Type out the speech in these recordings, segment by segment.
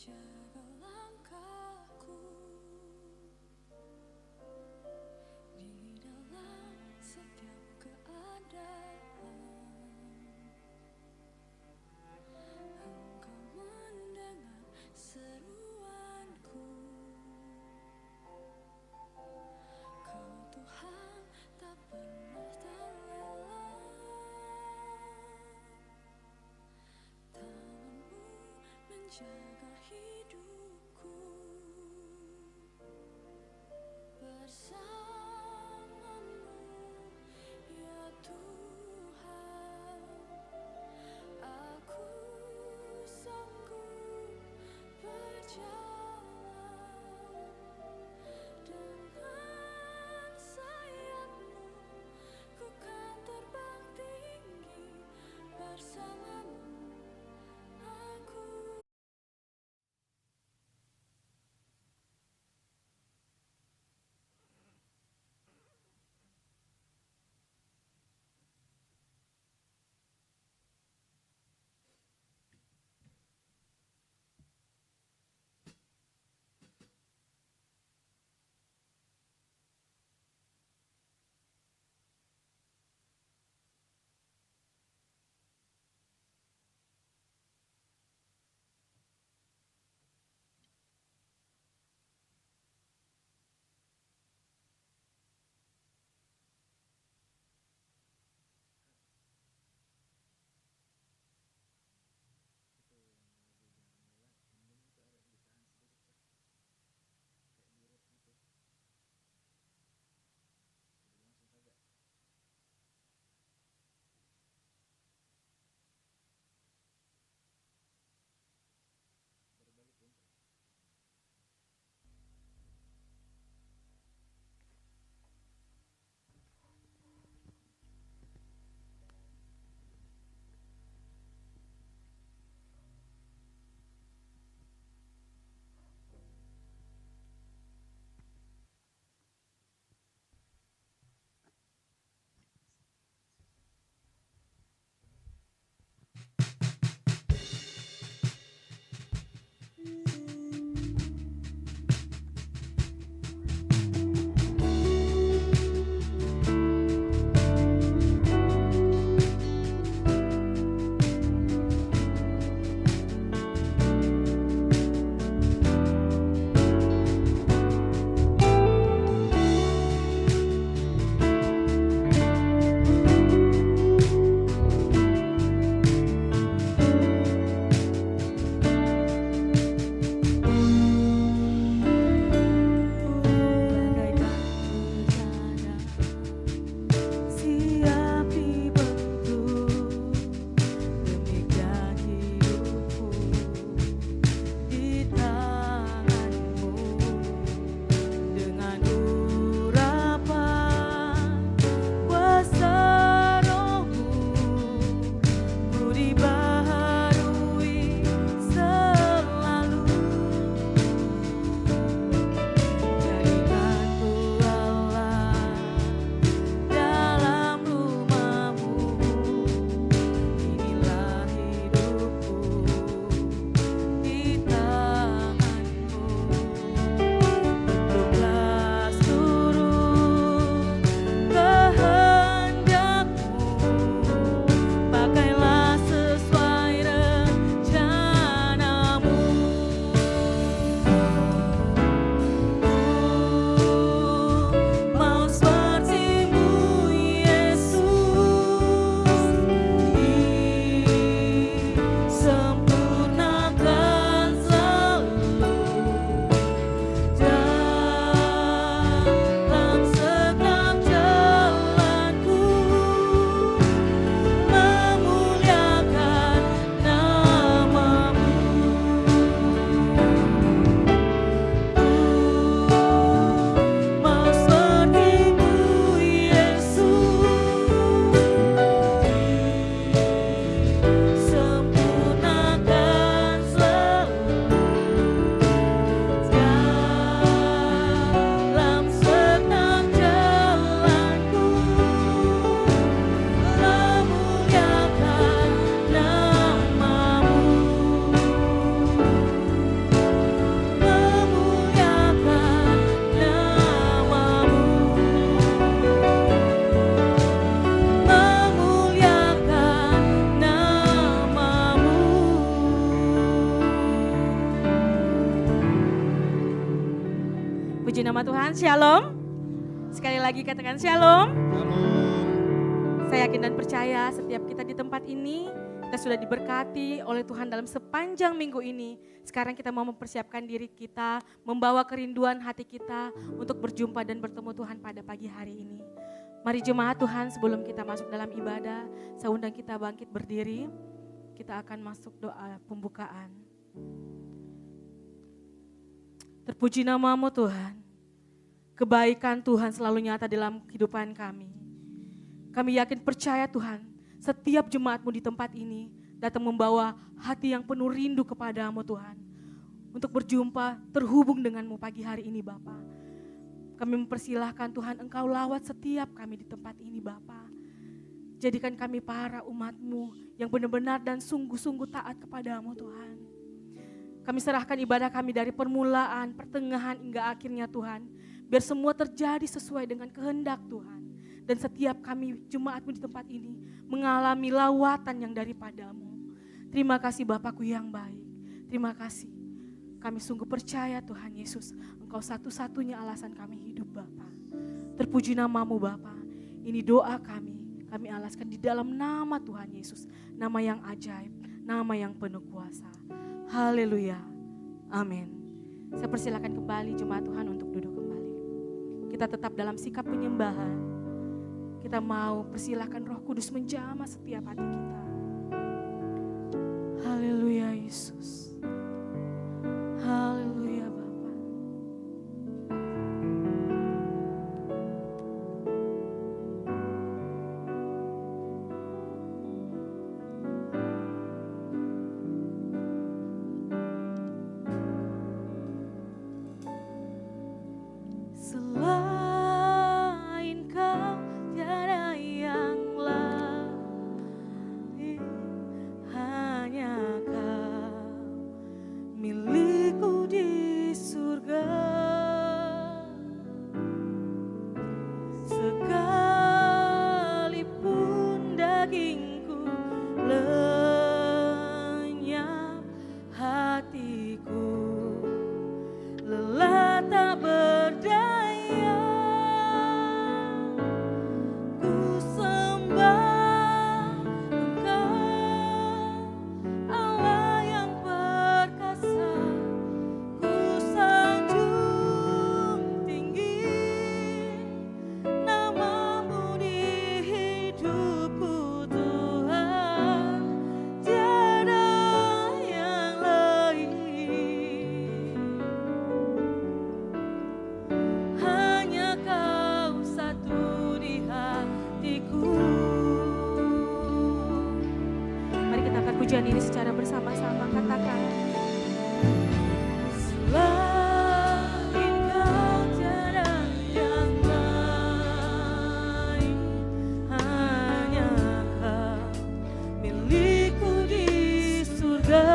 Jaga langkahku di dalam setiap keadaan. Engkau mendengar seruanku. Kau Tuhan tak pernah terlelap. Tangan-Mu menjaga hidupku. Bersama-Mu ya Tuhan, aku sanggup berjalan. Dengan sayap-Mu ku kan terbang tinggi. Bersama-Mu aku. Puji nama Tuhan, shalom. Sekali lagi katakan shalom. Saya yakin dan percaya setiap kita di tempat ini, kita sudah diberkati oleh Tuhan dalam sepanjang minggu ini. Sekarang kita mau mempersiapkan diri kita, membawa kerinduan hati kita untuk berjumpa dan bertemu Tuhan pada pagi hari ini. Mari jemaat Tuhan, sebelum kita masuk dalam ibadah, saya undang kita bangkit berdiri. Kita akan masuk doa pembukaan. Terpuji namamu Tuhan. Kebaikan Tuhan selalu nyata dalam kehidupan kami. Kami yakin percaya Tuhan, setiap jemaatmu di tempat ini datang membawa hati yang penuh rindu kepadamu Tuhan. Untuk berjumpa, terhubung denganmu pagi hari ini Bapa. Kami mempersilahkan Tuhan Engkau lawat setiap kami di tempat ini Bapa. Jadikan kami para umat-Mu yang benar-benar dan sungguh-sungguh taat kepadamu Tuhan. Kami serahkan ibadah kami dari permulaan, pertengahan hingga akhirnya Tuhan. Biar semua terjadi sesuai dengan kehendak Tuhan. Dan setiap kami jemaat-Mu di tempat ini mengalami lawatan yang daripadamu. Terima kasih Bapakku yang baik. Terima kasih. Kami sungguh percaya Tuhan Yesus. Engkau satu-satunya alasan kami hidup Bapa. Terpuji namamu Bapa. Ini doa kami. Kami alaskan di dalam nama Tuhan Yesus. Nama yang ajaib. Nama yang penuh kuasa. Haleluya. Amin. Saya persilakan kembali jemaat Tuhan untuk duduk kembali. Kita tetap dalam sikap penyembahan. Kita mau persilahkan Roh Kudus menjamah setiap hati kita. Haleluya Yesus. Haleluya Bapa. Selain Kau tiada yang lain, hanya Kau milikku di surga. Sekalipun dagingku lenyap, hatiku lelah tak berdaya. Ku sembah Engkau, Allah yang perkasa. Ku sanjung tinggi namamu di hidupku Tuhan. Tiada yang lain. Hanya Kau satu di hatiku. Mari kita angkat pujian ini secara bersama-sama. Katakan. Selain Kau tiada yang lain, hanya Kau milikku di surga.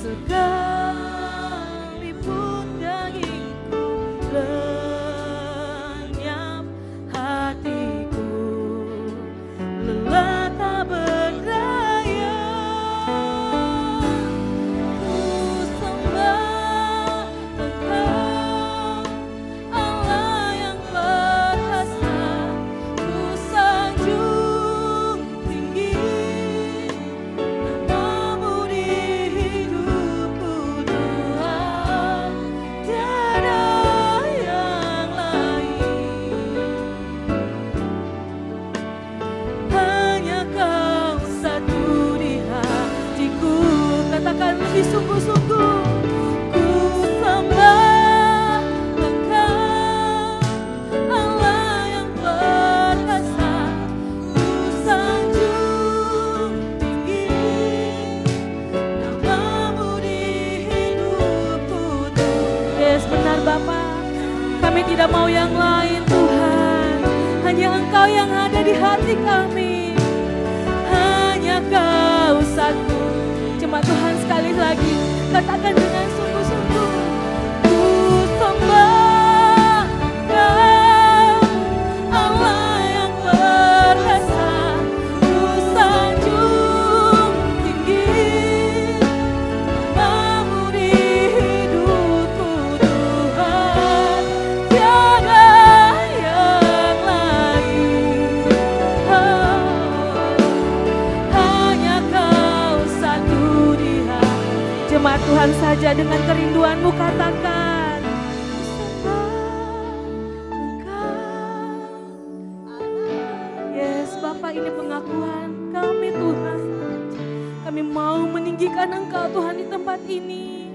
Sekalipun dagingku lenyap, hatiku lelah tak berdaya. Ku sembah Engkau, Allah yang perkasa. Ku sanjung tinggi namamu di hidupku Tuhan. Tiada yang lain. Hanya Kau satu di hatiku. Katakan lebih sungguh-sungguh. Ku sembah Engkau, Allah yang perkasa. Ku sanjung tinggi namamu di hidupku Tuhan. Yes, benar Bapa. Kami tidak mau yang lain Tuhan. Hanya Engkau yang ada di hati kami. Hanya Kau satu. Jemaat Tuhan sekali lagi katakan dengan sungguh-sungguh. Ku sembah Kau, Allah yang perkasa. Ku sanjung tinggi namamu di hidupku. jemaat Tuhan saja dengan kerinduanmu katakan, yes Bapak, ini pengakuan kami Tuhan. Kami mau meninggikan Engkau Tuhan di tempat ini.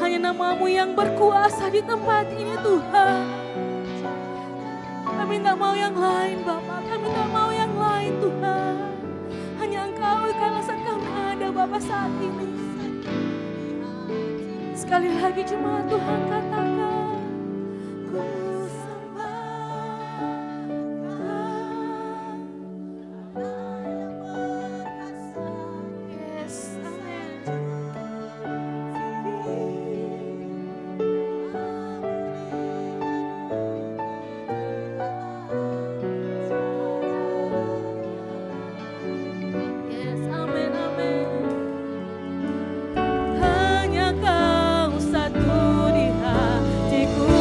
Hanya namamu yang berkuasa di tempat ini Tuhan. Kami tidak mau yang lain Bapak, kami tidak mau yang lain Tuhan. Hanya Engkau kalasan kami ada Bapak saat ini. Sekali lagi jemaat Tuhan katakan, ku sembah Engkau. Yes, amin. Yes, amin, amin. Hanya Kau satu di hatiku.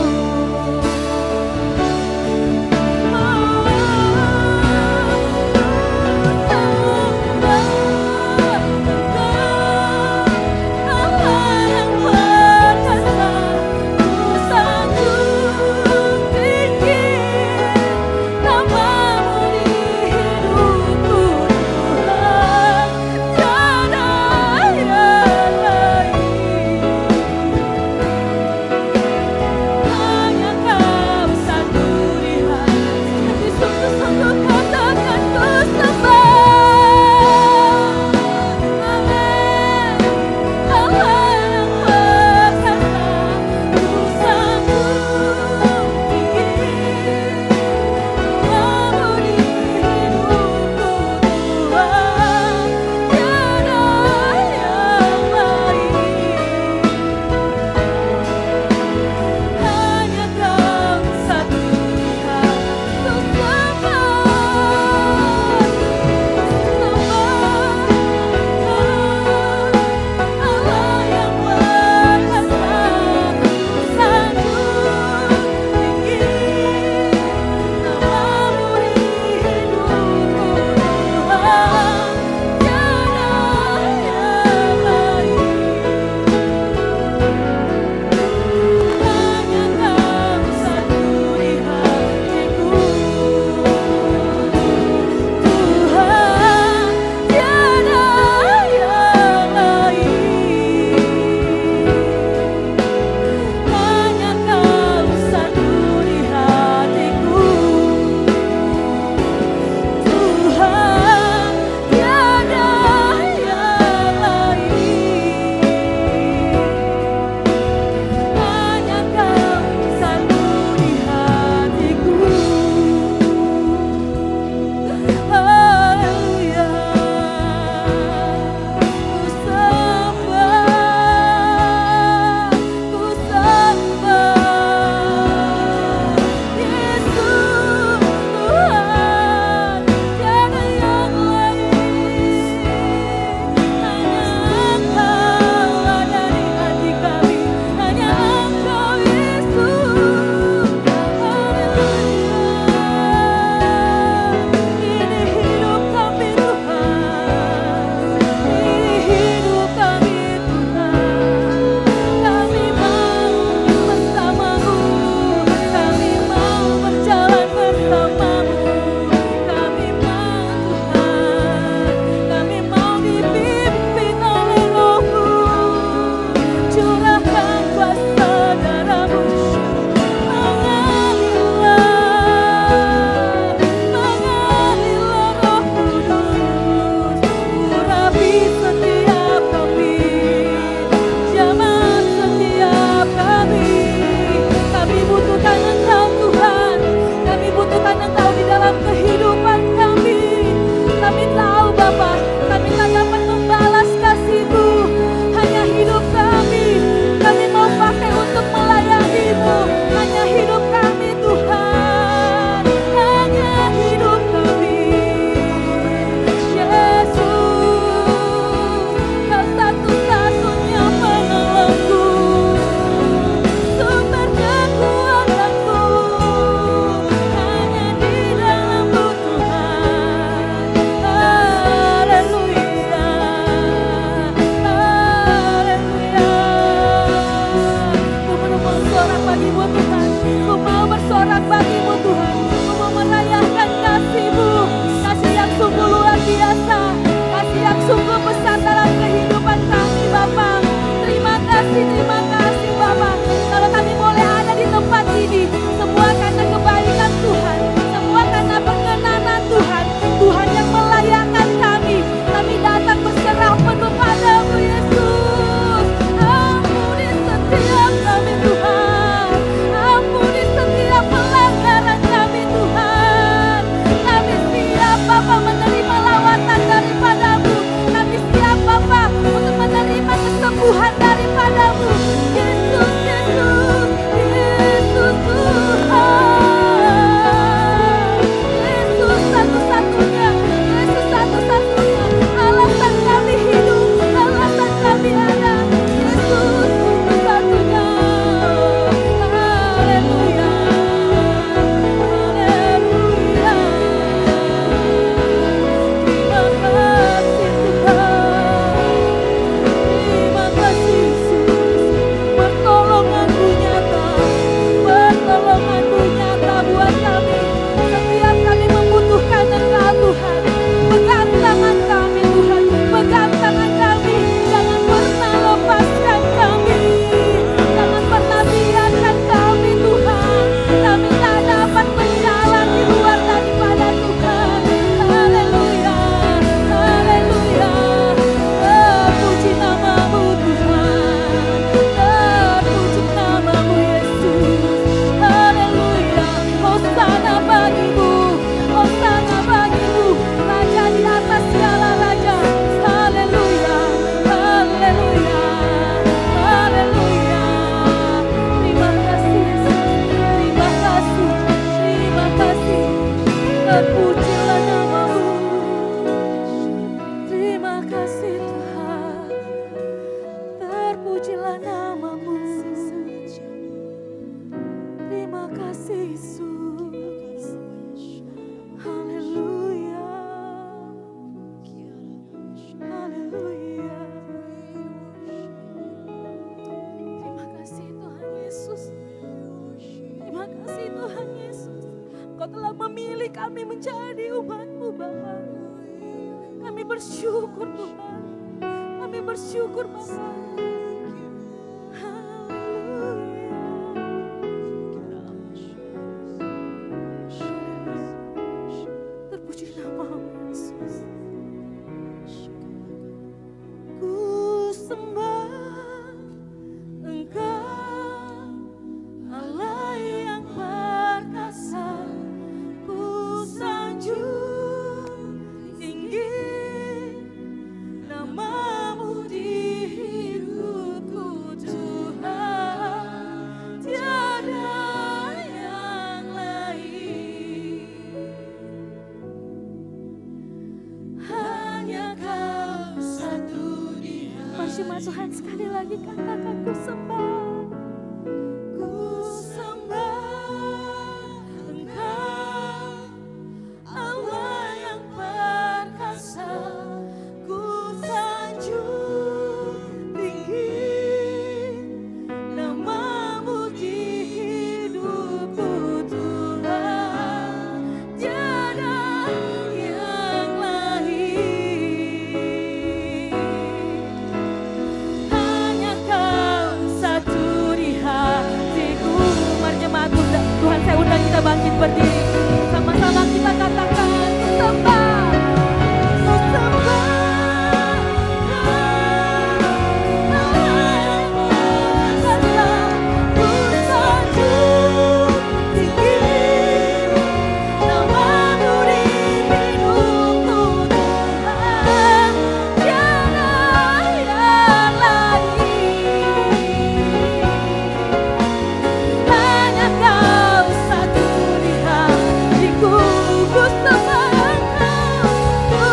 kami menjadi umat-Mu Bapa. Kami bersyukur Tuhan. Kami bersyukur Bapa. Terpuji nama-Mu Yesus. Ku sembah Engkau, Allah yang perkasa. Ku sanjung tinggi nama-Mu di hidupku Tuhan, tiada yang lain. Hanya Kau satu di hati. Mari jemaat Tuhan sekali lagi katakan ku sembah. Ku sembah Engkau, Allah yang perkasa. Ku sanjung tinggi nama-Mu di hidupku Tuhan, tiada yang lain. Hanya Kau satu di hatiku. Mari jemaat Tuhan, saya undang kita bangkit berdiri. Sama-sama kita katakan ku sembah. Ku sembah Ku sanjung tinggi nama-Mu di hidupku Tuhan, tiada yang lain. Hanya Kau satu di hatiku. Ku sembah Engkau, ku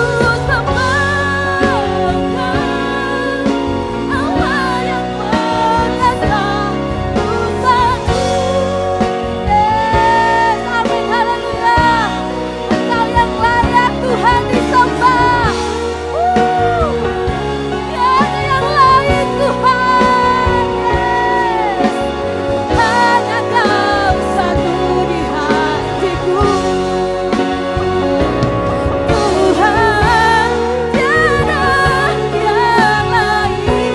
sembah Engkau, Allah yang perkasa. Ku sanjung, amin, haleluya. Engkau yang layak Tuhan disembah. Tiada yang lain Tuhan. Hanya Kau satu di hatiku Tuhan, tiada yang lain.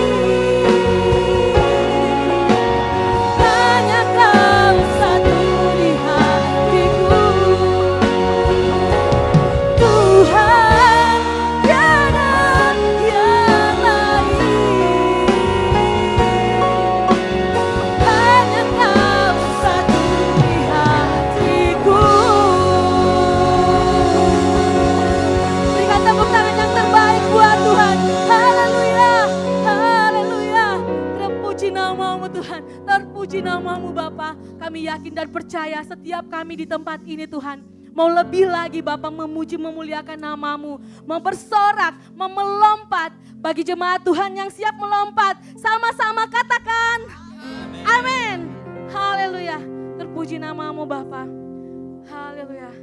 Hanya Kau satu di hatiku Tuhan, tiada yang lain. Hanya Kau satu di hatiku. Berikan tepuk tangan yang terbaik buat Tuhan. Haleluya, haleluya. Terpuji nama-Mu Tuhan, terpuji nama-Mu Bapa. Kami yakin dan percaya setiap kami di tempat ini Tuhan, mau lebih lagi Bapa memuji memuliakan nama-Mu, mempersorak, melompat. Bagi jemaat Tuhan yang siap melompat, sama-sama katakan amin. Haleluya, terpuji nama-Mu Bapa. Haleluya.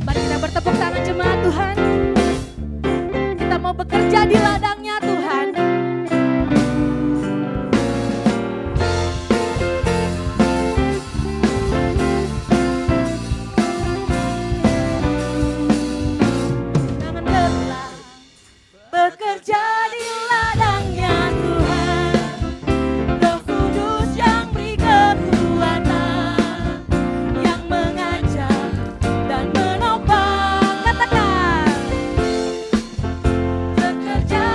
Mari kita bertepuk tangan jemaat Tuhan. Kita mau bekerja di ladangnya Tuhan. Jangan lelah bekerja di ladangnya Tuhan. Roh Kudus yang beri kekuatan, yang mengajar dan menopang. Katakan bekerja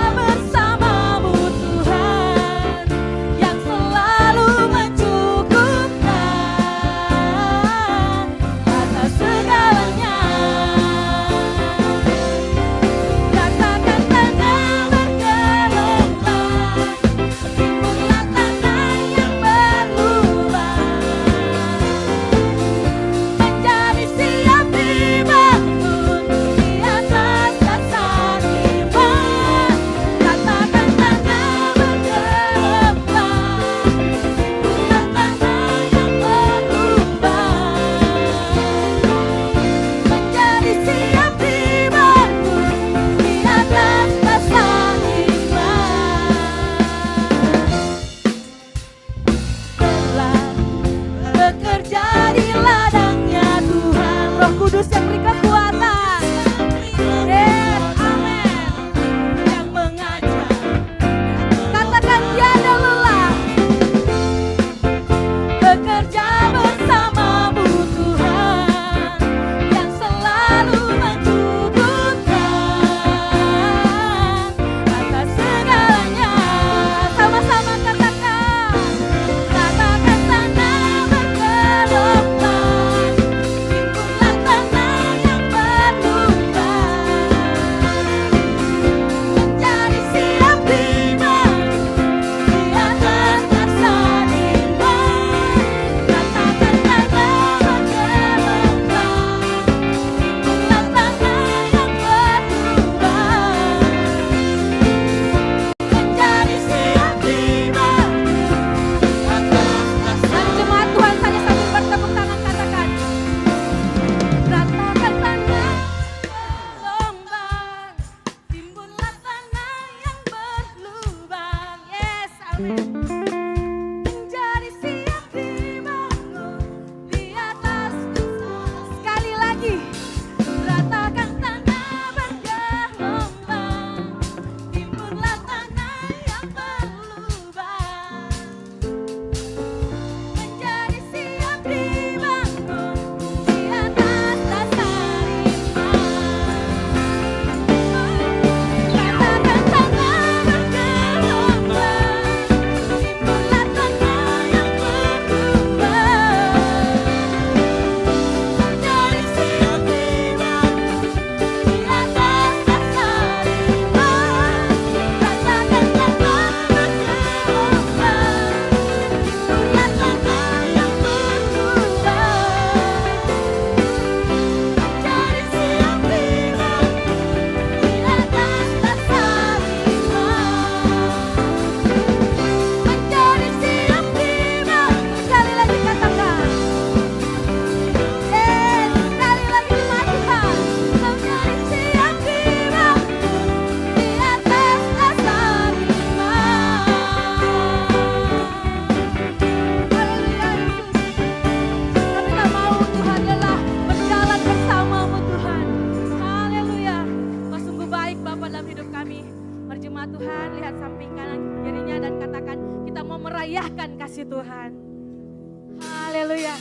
Menjadi siap dibangun di atas dosa. Sekali lagi, ratakan tanah bergelombang, timbunlah tanah yang berlubang. Menjadi siap dibangun di atas dasar iman. Ratakan tanah bergelombang, timbunlah tanah yang berlubang. Menjadi siap dibangun di atas dasar iman. Ratakan tanah bergelombang, timbunlah tanah yang berlubang. Menjadi siap dibangun di atas dasar iman. Menjadi siap dibangun. Sekali lagi katakan. Sekali lagi jemaat Tuhan. Menjadi siap dibangun di atas dasar iman. Haleluya Yesus. Kami tak mau Tuhan lelah berjalan bersamamu Tuhan. Haleluya. Kau sungguh baik Bapa dalam hidup kami. Mari jemaat Tuhan lihat samping kanan kirinya dan katakan kita mau merayakan kasih Tuhan. Haleluya.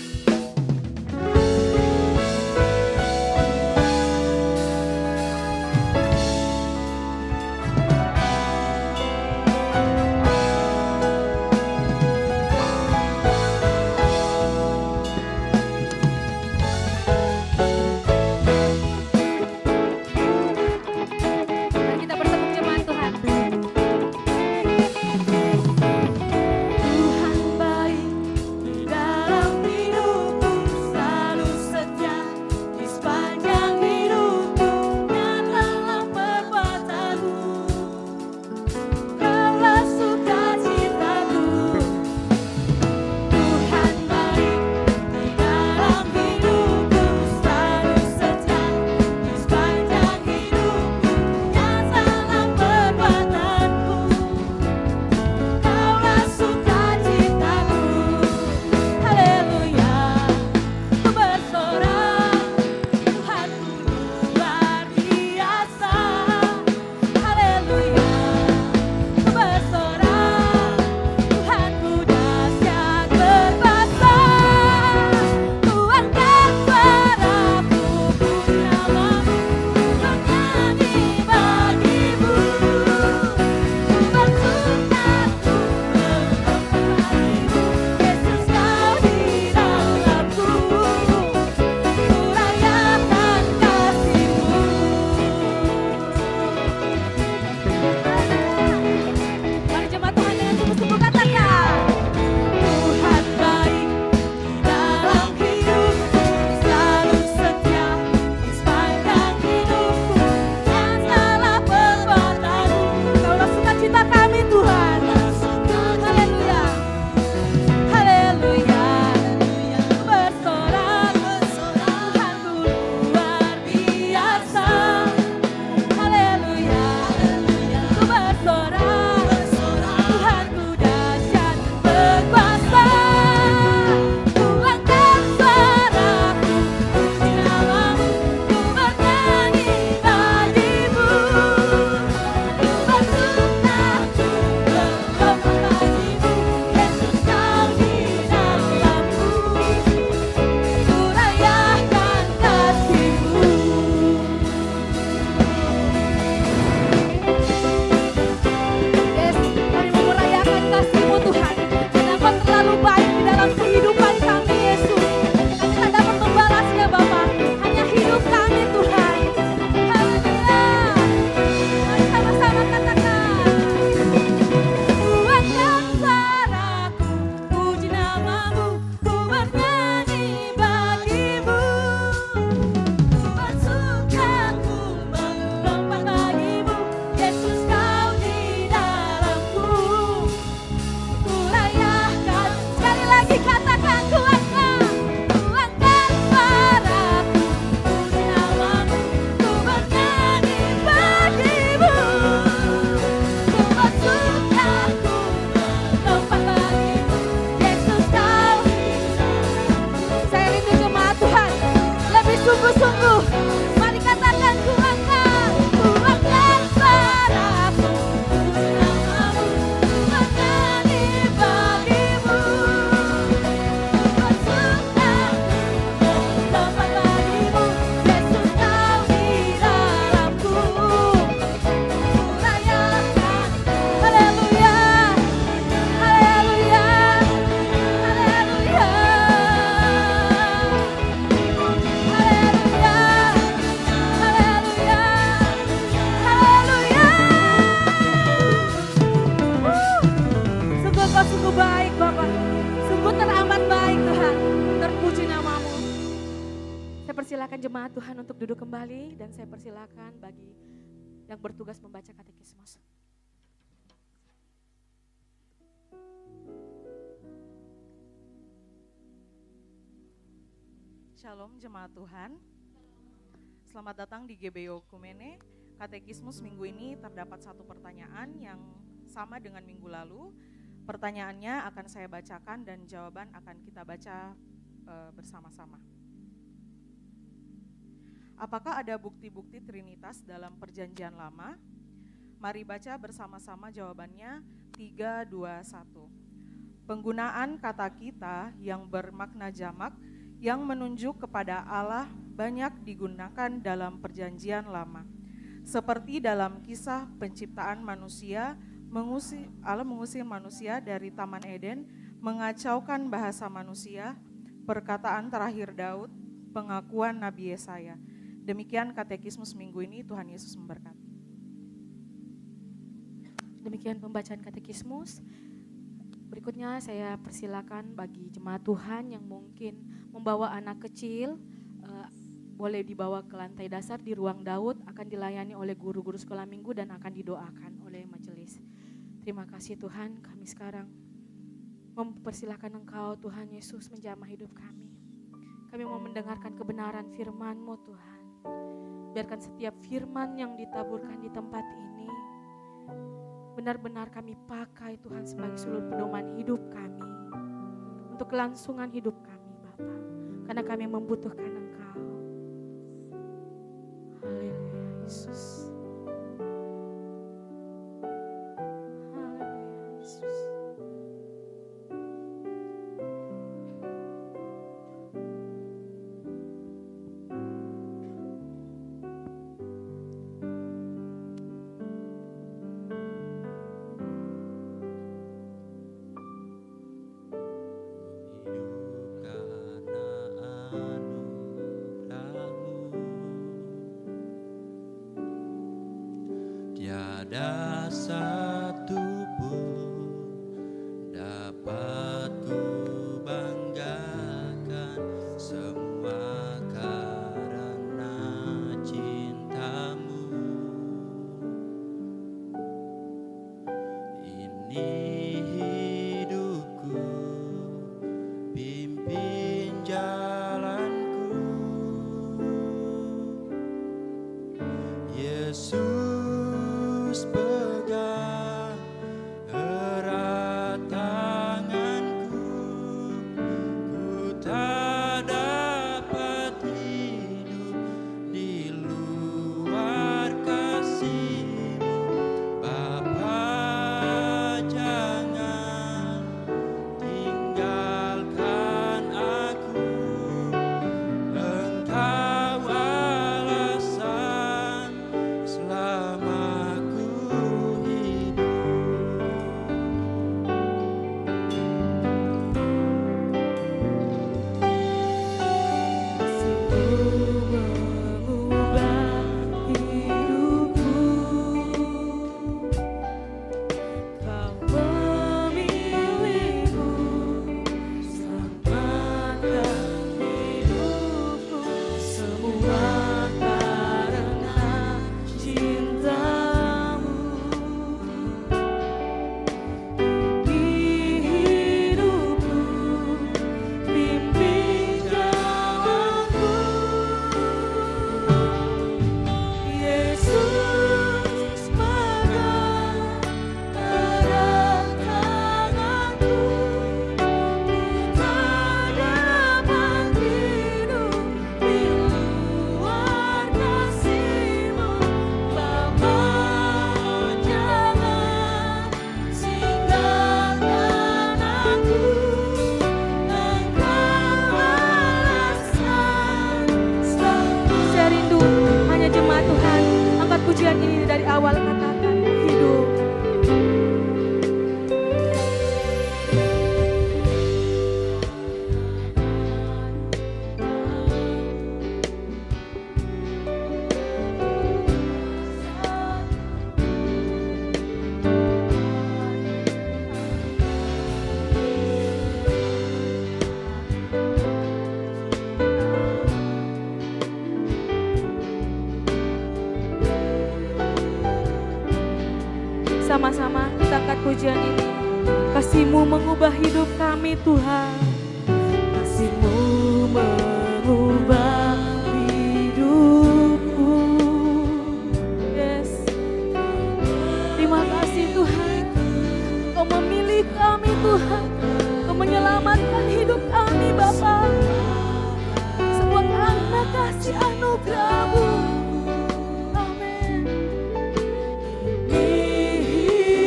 Mari kita bertepuk jemaat Tuhan. Tuhan baik, jemaat Tuhan untuk duduk kembali dan saya persilakan bagi yang bertugas membaca katekismus. Shalom jemaat Tuhan. Selamat datang di GBO Kumene. Katekismus minggu ini terdapat satu pertanyaan yang sama dengan minggu lalu. Pertanyaannya akan saya bacakan dan jawaban akan kita baca bersama-sama. Apakah ada bukti-bukti Trinitas dalam Perjanjian Lama? Mari baca bersama-sama jawabannya. 3, 2, 1. Penggunaan kata kita yang bermakna jamak yang menunjuk kepada Allah banyak digunakan dalam Perjanjian Lama. Seperti dalam kisah penciptaan manusia, Allah mengusir manusia dari Taman Eden, mengacaukan bahasa manusia, perkataan terakhir Daud, pengakuan Nabi Yesaya. Demikian katekismus minggu ini, Tuhan Yesus memberkati. Demikian pembacaan katekismus. Berikutnya saya persilakan bagi jemaat Tuhan yang mungkin membawa anak kecil, boleh dibawa ke lantai dasar di ruang Daud, akan dilayani oleh guru-guru sekolah minggu dan akan didoakan oleh majelis. Terima kasih Tuhan, kami sekarang mempersilakan Engkau Tuhan Yesus menjamah hidup kami. Kami mau mendengarkan kebenaran firman-Mu Tuhan. Biarkan setiap firman yang ditaburkan di tempat ini benar-benar kami pakai Tuhan sebagai seluruh pedoman hidup kami. Untuk kelangsungan hidup kami Bapa. Karena kami membutuhkan Engkau. Haleluya Yesus. Haleluya Yesus. Tiada satu pun dapat ku banggakan, semua karena cintamu. Ini hidupku, pimpin jalanku, Yesus pegang erat tanganku, ku tak dapat hidup di luar kasih-Mu. Bapa, jangan tinggalkan aku, Engkau alasan selama ku hidup. Mengubah hidupku, Kau memilihku, selamatkan hidupku, semua karena cintamu. Di hidupku, pimpin jalanku, Yesus pegang erat tanganku, ku tak dapat hidup di luar kasih-Mu. Bapa, jangan tinggalkan aku, Engkau alasan selalu. Saya rindu hanya jemaat Tuhan angkat pujian ini dari awal, katakan hidup. sama-sama kita angkat pujian ini. Kasih-Mu mengubah hidup kami Tuhan. Kasih-Mu mengubah hidupku. Yes. Terima kasih Tuhan. Kau memilih kami Tuhan. Kau menyelamatkan hidup kami Bapa. Sebuah anak kasih anugerah-Mu. Amin. Di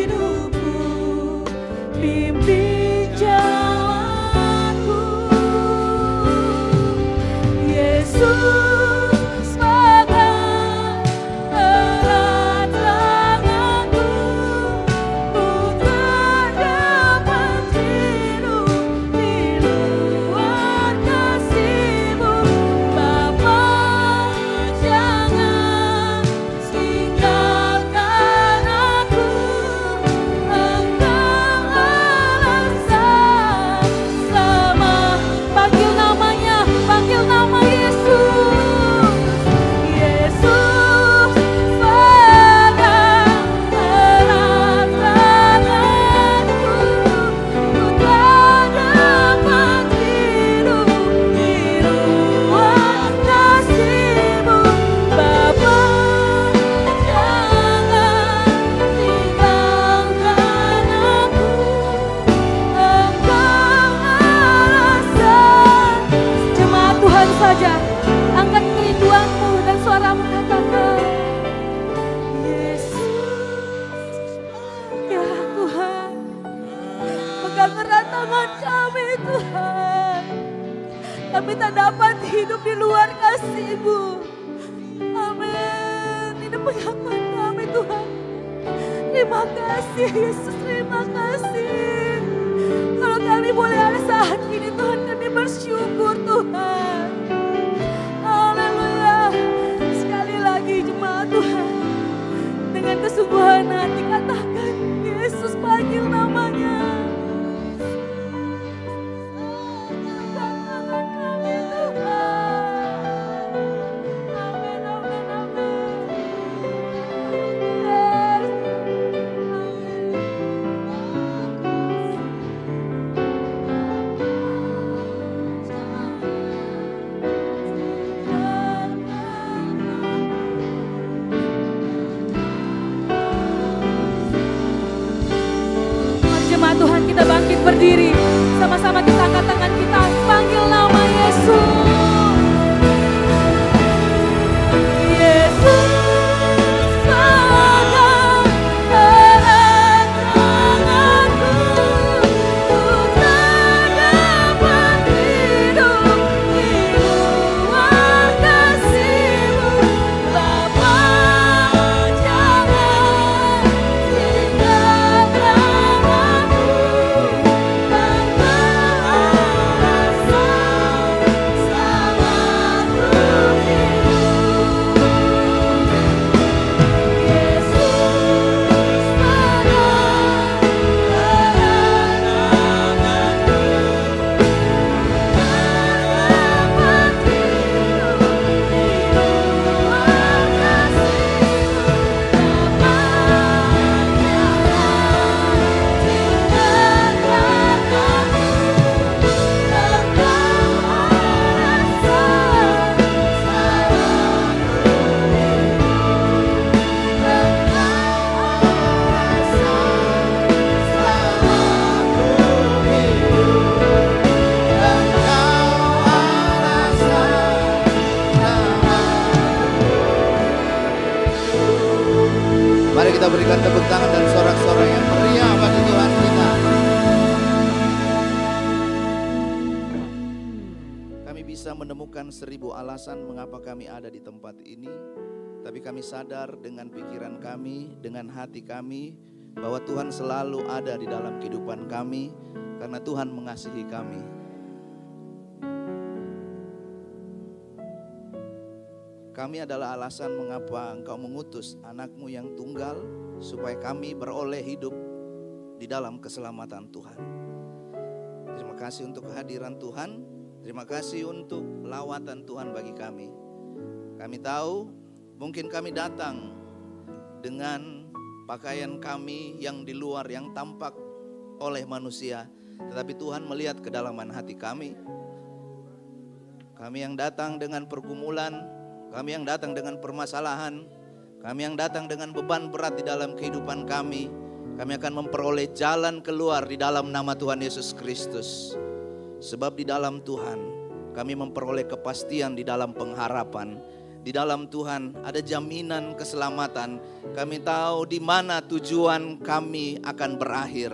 hidupku, pimpin jalanku. Yesus pegang erat tanganku. Ku terdapat hidup di luar kasih-Mu. Bapa, jangan tinggalkan aku. Engkau alasan selama. Panggil namanya, panggil nama Yesus. Yesus pegang erat tanganku. Ku terdapat hidup di luar kasih-Mu. Bapa, jangan tinggalkan aku. Engkau alasan. Jemaat Tuhan saja, angkat kerinduanmu dan suaramu katakan, Yesus, ya Tuhan, pegang erat tangan kami Tuhan. Kami tak dapat hidup di luar kasih-Mu. Amin. Ini pengakuan kami Tuhan. Terima kasih Yesus, terima kasih. Kalau kami boleh ada saat ini Tuhan, kami bersyukur Tuhan. Haleluya. Sekali lagi jemaat Tuhan, dengan kesungguhan hati katakan, Yesus panggil namanya. Tangan kami Tuhan. Amin, amin, amin. Yes. Mari jemaat Tuhan kita bangkit berdiri. Sama-sama kita angkat tangan kita, panggil nama Yesus. Yesus pegang erat tanganku. Ku terdapat hidup di luar kasih-Mu. Bapa, jangan tinggalkan aku. Engkau Mari kita berikan tepuk tangan dan sorak-sorai yang meriah bagi Tuhan kita. Kami bisa menemukan 1000 alasan mengapa kami ada di tempat ini, tapi kami sadar dengan pikiran kami, dengan hati kami, bahwa Tuhan selalu ada di dalam kehidupan kami, karena Tuhan mengasihi kami. Kami adalah alasan mengapa Engkau mengutus anak-Mu yang tunggal, supaya kami beroleh hidup di dalam keselamatan Tuhan. Terima kasih untuk kehadiran Tuhan. Terima kasih untuk lawatan Tuhan bagi kami. Kami tahu mungkin kami datang dengan pakaian kami yang di luar, yang tampak oleh manusia, tetapi Tuhan melihat kedalaman hati kami. Kami yang datang dengan pergumulan, kami yang datang dengan permasalahan, kami yang datang dengan beban berat di dalam kehidupan kami akan memperoleh jalan keluar di dalam nama Tuhan Yesus Kristus. Sebab di dalam Tuhan kami memperoleh kepastian di dalam pengharapan. Di dalam Tuhan ada jaminan keselamatan. Kami tahu di mana tujuan kami akan berakhir.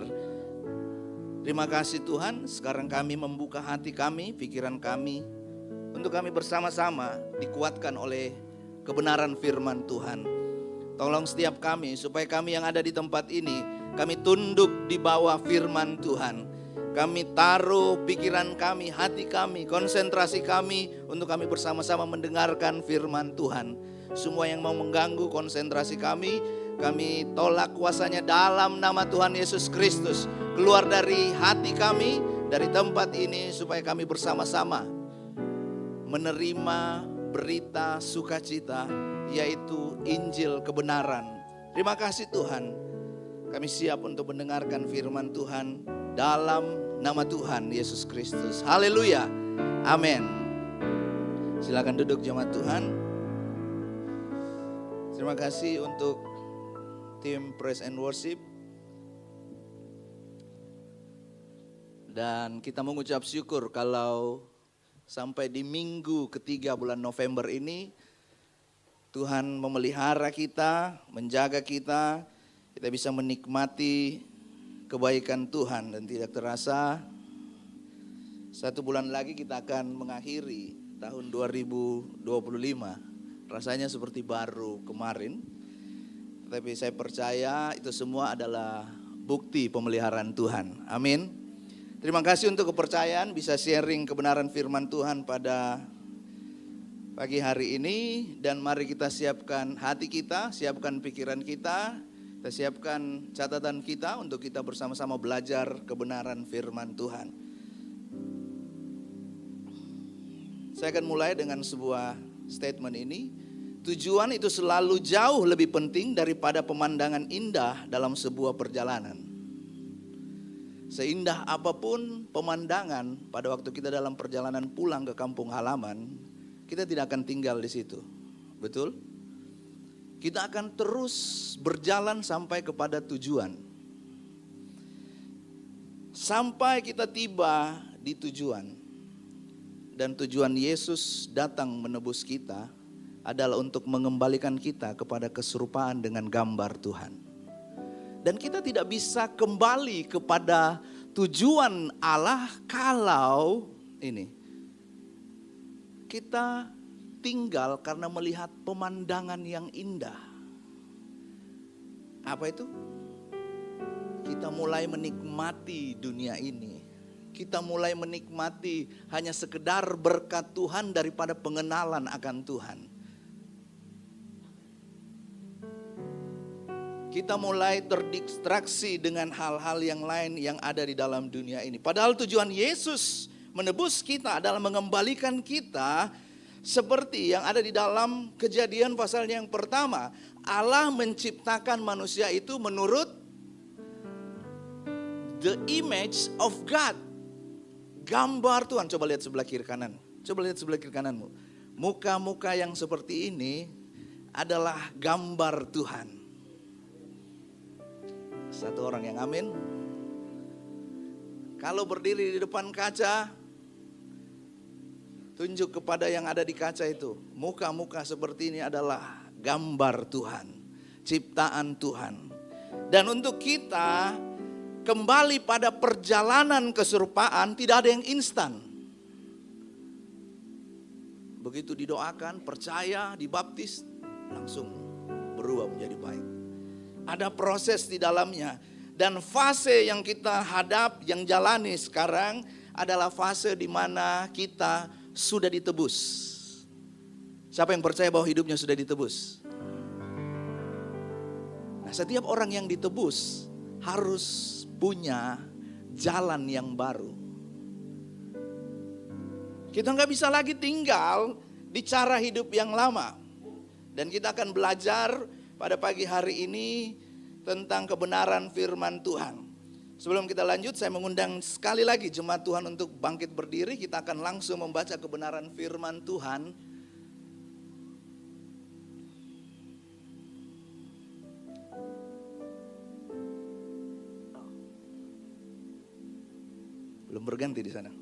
Terima kasih Tuhan, sekarang kami membuka hati kami, pikiran kami, untuk kami bersama-sama dikuatkan oleh kebenaran firman Tuhan. Tolong setiap kami, supaya kami yang ada di tempat ini, kami tunduk di bawah firman Tuhan. Kami taruh pikiran kami, hati kami, konsentrasi kami untuk kami bersama-sama mendengarkan firman Tuhan. Semua yang mau mengganggu konsentrasi kami tolak kuasanya dalam nama Tuhan Yesus Kristus. Keluar dari hati kami, dari tempat ini, supaya kami bersama-sama menerima berita sukacita, yaitu Injil kebenaran. Terima kasih Tuhan, kami siap untuk mendengarkan firman Tuhan dalam nama Tuhan Yesus Kristus. Haleluya, amin. Silakan duduk jemaat Tuhan. Terima kasih untuk tim Praise and Worship. Dan kita mengucap syukur kalau sampai di minggu ketiga bulan November ini Tuhan memelihara kita, menjaga kita bisa menikmati kebaikan Tuhan. Dan tidak terasa 1 bulan lagi kita akan mengakhiri tahun 2025. Rasanya seperti baru kemarin. Tapi saya percaya itu semua adalah bukti pemeliharaan Tuhan. Amin. Terima kasih untuk kepercayaan bisa sharing kebenaran firman Tuhan pada pagi hari ini. Dan mari kita siapkan hati kita, siapkan pikiran kita siapkan catatan kita untuk kita bersama-sama belajar kebenaran firman Tuhan. Saya akan mulai dengan sebuah statement ini. Tujuan itu selalu jauh lebih penting daripada pemandangan indah dalam sebuah perjalanan. Seindah apapun pemandangan pada waktu kita dalam perjalanan pulang ke kampung halaman, kita tidak akan tinggal di situ. Betul? Kita akan terus berjalan sampai kepada tujuan. Sampai kita tiba di tujuan. Dan tujuan Yesus datang menebus kita adalah untuk mengembalikan kita kepada keserupaan dengan gambar Tuhan. Dan kita tidak bisa kembali kepada tujuan Allah kalau kita tinggal karena melihat pemandangan yang indah. Apa itu? Kita mulai menikmati dunia ini. Kita mulai menikmati hanya sekedar berkat Tuhan daripada pengenalan akan Tuhan. Kita mulai terdistraksi dengan hal-hal yang lain yang ada di dalam dunia ini. Padahal tujuan Yesus menebus kita adalah mengembalikan kita seperti yang ada di dalam Kejadian pasalnya yang pertama. Allah menciptakan manusia itu menurut the image of God. Gambar Tuhan. Coba lihat sebelah kiri kanan. Coba lihat sebelah kiri kananmu. Muka-muka yang seperti ini adalah gambar Tuhan. Satu orang yang amin. Kalau berdiri di depan kaca, tunjuk kepada yang ada di kaca itu. Muka-muka seperti ini adalah gambar Tuhan, ciptaan Tuhan. Dan untuk kita kembali pada perjalanan keserupaan tidak ada yang instan. Begitu didoakan, percaya, dibaptis, langsung berubah menjadi baik. Ada proses di dalamnya. Dan fase yang kita hadap, yang jalani sekarang adalah fase di mana kita sudah ditebus. Siapa yang percaya bahwa hidupnya sudah ditebus? Nah, setiap orang yang ditebus harus punya jalan yang baru. Kita nggak bisa lagi tinggal di cara hidup yang lama. Dan kita akan belajar pada pagi hari ini tentang kebenaran firman Tuhan. Sebelum kita lanjut, saya mengundang sekali lagi jemaat Tuhan untuk bangkit berdiri. Kita akan langsung membaca kebenaran firman Tuhan. Belum berganti di sana.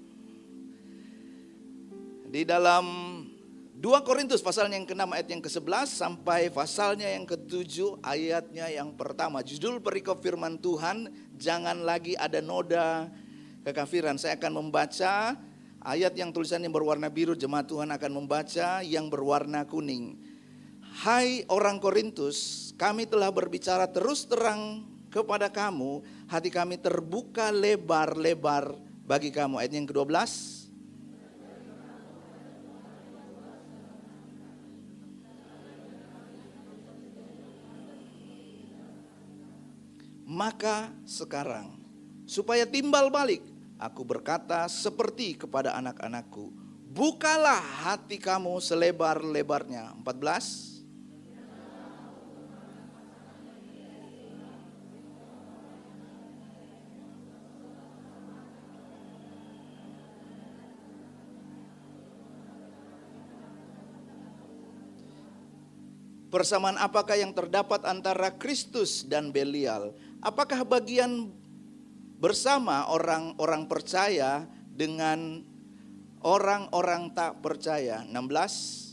Di dalam 2 Korintus pasalnya yang ke-6 ayat yang ke-11 sampai pasalnya yang ke-7 ayatnya yang pertama. Judul perikop firman Tuhan, jangan lagi ada noda kekafiran. Saya akan membaca ayat yang tulisannya berwarna biru, jemaat Tuhan akan membaca yang berwarna kuning. Hai orang Korintus, kami telah berbicara terus terang kepada kamu, hati kami terbuka lebar-lebar bagi kamu. Ayat yang ke-12. Maka sekarang, supaya timbal balik, aku berkata seperti kepada anak-anakku, bukalah hati kamu selebar-lebarnya. 14. Persamaan apakah yang terdapat antara Kristus dan Belial? Apakah bagian bersama orang-orang percaya dengan orang-orang tak percaya? 16.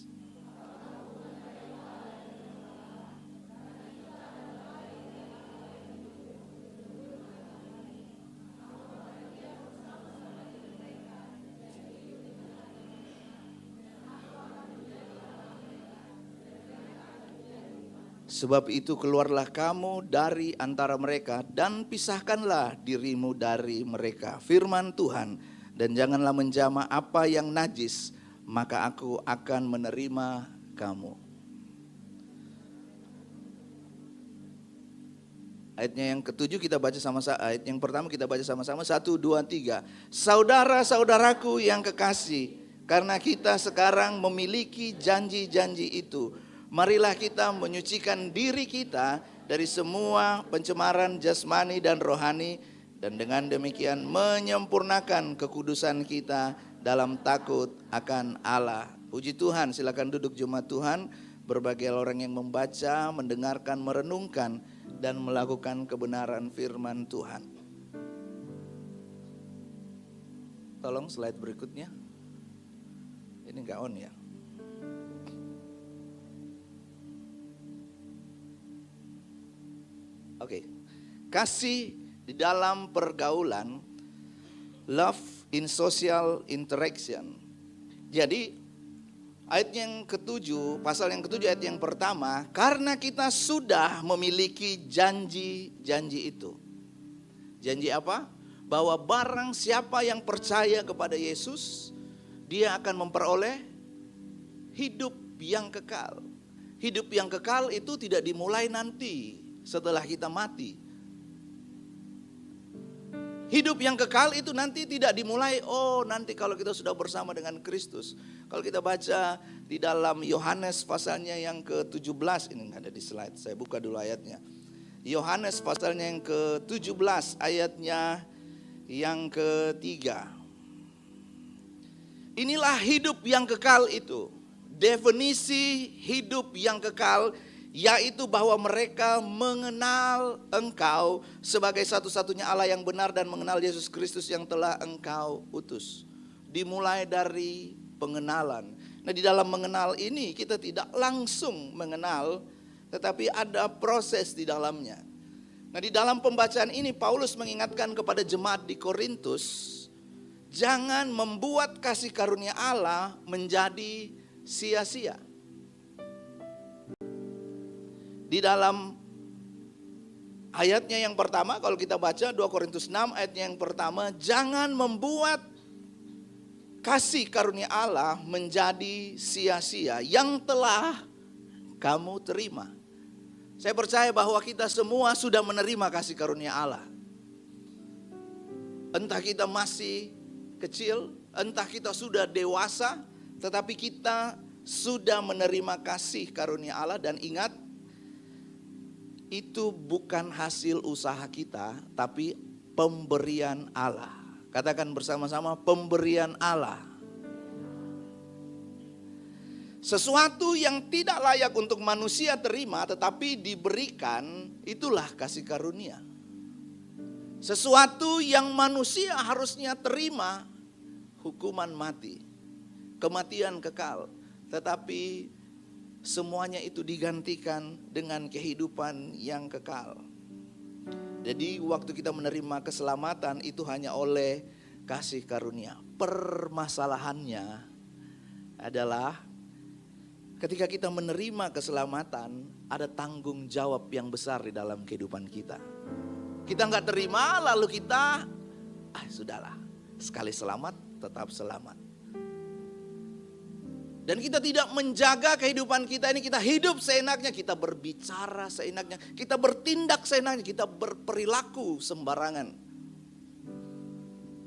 Sebab itu keluarlah kamu dari antara mereka dan pisahkanlah dirimu dari mereka. Firman Tuhan, dan janganlah menjamah apa yang najis, maka aku akan menerima kamu. Ayatnya yang ke-7 kita baca sama-sama. Ayat yang pertama kita baca sama-sama. 1, 2, 3. Saudara-saudaraku yang kekasih, karena kita sekarang memiliki janji-janji itu, marilah kita menyucikan diri kita dari semua pencemaran jasmani dan rohani, dan dengan demikian menyempurnakan kekudusan kita dalam takut akan Allah. Puji Tuhan, silakan duduk jemaat Tuhan. Berbagai orang yang membaca, mendengarkan, merenungkan, dan melakukan kebenaran firman Tuhan. Tolong slide berikutnya. Ini enggak on ya. Oke. Kasih di dalam pergaulan, love in social interaction. Jadi ayat yang ke-7, pasal yang ke-7 ayat yang pertama, karena kita sudah memiliki janji-janji itu. Janji apa? Bahwa barang siapa yang percaya kepada Yesus, dia akan memperoleh hidup yang kekal. Hidup yang kekal itu tidak dimulai nanti setelah kita mati. Hidup yang kekal itu nanti tidak dimulai, nanti kalau kita sudah bersama dengan Kristus. Kalau kita baca di dalam Yohanes pasalnya yang ke-17, ini ada di slide, saya buka dulu ayatnya. Yohanes pasalnya yang ke-17 ayatnya yang ke-3. Inilah hidup yang kekal itu. Definisi hidup yang kekal, yaitu bahwa mereka mengenal Engkau sebagai satu-satunya Allah yang benar dan mengenal Yesus Kristus yang telah Engkau utus. Dimulai dari pengenalan. Nah, di dalam mengenal ini kita tidak langsung mengenal, tetapi ada proses di dalamnya. Nah, di dalam pembacaan ini Paulus mengingatkan kepada jemaat di Korintus, jangan membuat kasih karunia Allah menjadi sia-sia. Di dalam ayatnya yang pertama, kalau kita baca 2 Korintus 6 ayatnya yang pertama, jangan membuat kasih karunia Allah menjadi sia-sia yang telah kamu terima. Saya percaya bahwa kita semua sudah menerima kasih karunia Allah. Entah kita masih kecil, entah kita sudah dewasa, tetapi kita sudah menerima kasih karunia Allah. Dan ingat, itu bukan hasil usaha kita, tapi pemberian Allah. Katakan bersama-sama, pemberian Allah. Sesuatu yang tidak layak untuk manusia terima tetapi diberikan, itulah kasih karunia. Sesuatu yang manusia harusnya terima, hukuman mati, kematian kekal. Tetapi semuanya itu digantikan dengan kehidupan yang kekal. Jadi waktu kita menerima keselamatan itu hanya oleh kasih karunia. Permasalahannya adalah ketika kita menerima keselamatan, ada tanggung jawab yang besar di dalam kehidupan kita. Kita nggak terima lalu kita, sudahlah, sekali selamat tetap selamat. Dan kita tidak menjaga kehidupan kita ini, kita hidup seenaknya, kita berbicara seenaknya, kita bertindak seenaknya, kita berperilaku sembarangan.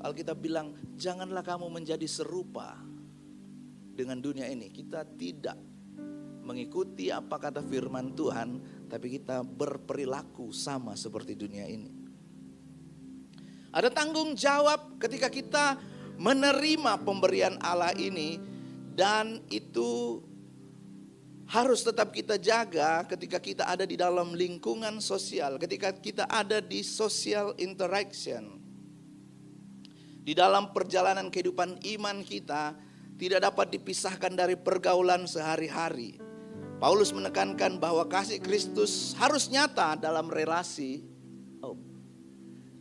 Alkitab bilang, janganlah kamu menjadi serupa dengan dunia ini. Kita tidak mengikuti apa kata firman Tuhan, tapi kita berperilaku sama seperti dunia ini. Ada tanggung jawab ketika kita menerima pemberian Allah ini, dan itu harus tetap kita jaga ketika kita ada di dalam lingkungan sosial, ketika kita ada di social interaction. Di dalam perjalanan kehidupan iman kita tidak dapat dipisahkan dari pergaulan sehari-hari. Paulus menekankan bahwa kasih Kristus harus nyata dalam relasi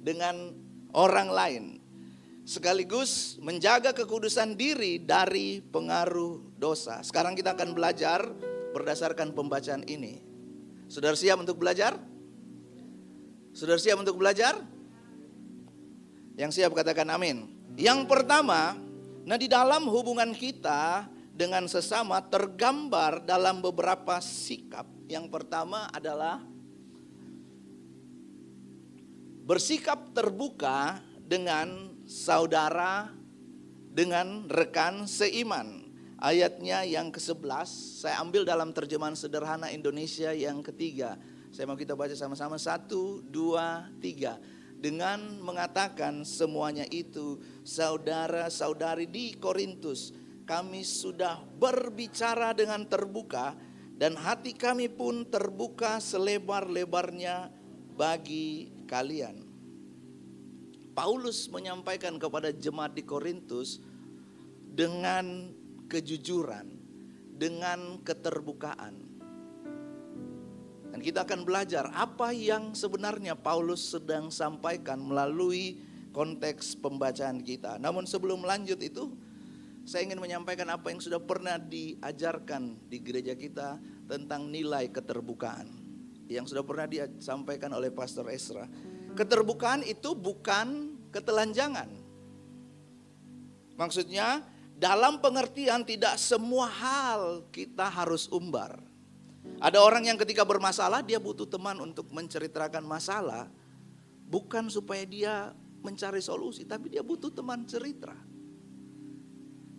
dengan orang lain, sekaligus menjaga kekudusan diri dari pengaruh dosa. Sekarang kita akan belajar berdasarkan pembacaan ini. Saudara siap untuk belajar? Saudara siap untuk belajar? Yang siap katakan amin. Yang pertama, di dalam hubungan kita dengan sesama tergambar dalam beberapa sikap. Yang pertama adalah bersikap terbuka dengan saudara, dengan rekan seiman. Ayatnya yang ke-11, saya ambil dalam terjemahan sederhana Indonesia yang ketiga. Saya mau kita baca sama-sama, 1, 2, 3. Dengan mengatakan semuanya itu, saudara-saudari di Korintus, kami sudah berbicara dengan terbuka dan hati kami pun terbuka selebar-lebarnya bagi kalian. Paulus menyampaikan kepada jemaat di Korintus dengan kejujuran, dengan keterbukaan. Dan kita akan belajar apa yang sebenarnya Paulus sedang sampaikan melalui konteks pembacaan kita. Namun sebelum lanjut itu, saya ingin menyampaikan apa yang sudah pernah diajarkan di gereja kita tentang nilai keterbukaan. Yang sudah pernah disampaikan oleh Pastor Esra. Keterbukaan itu bukan ketelanjangan. Maksudnya dalam pengertian tidak semua hal kita harus umbar. Ada orang yang ketika bermasalah dia butuh teman untuk menceritakan masalah. Bukan supaya dia mencari solusi, tapi dia butuh teman cerita.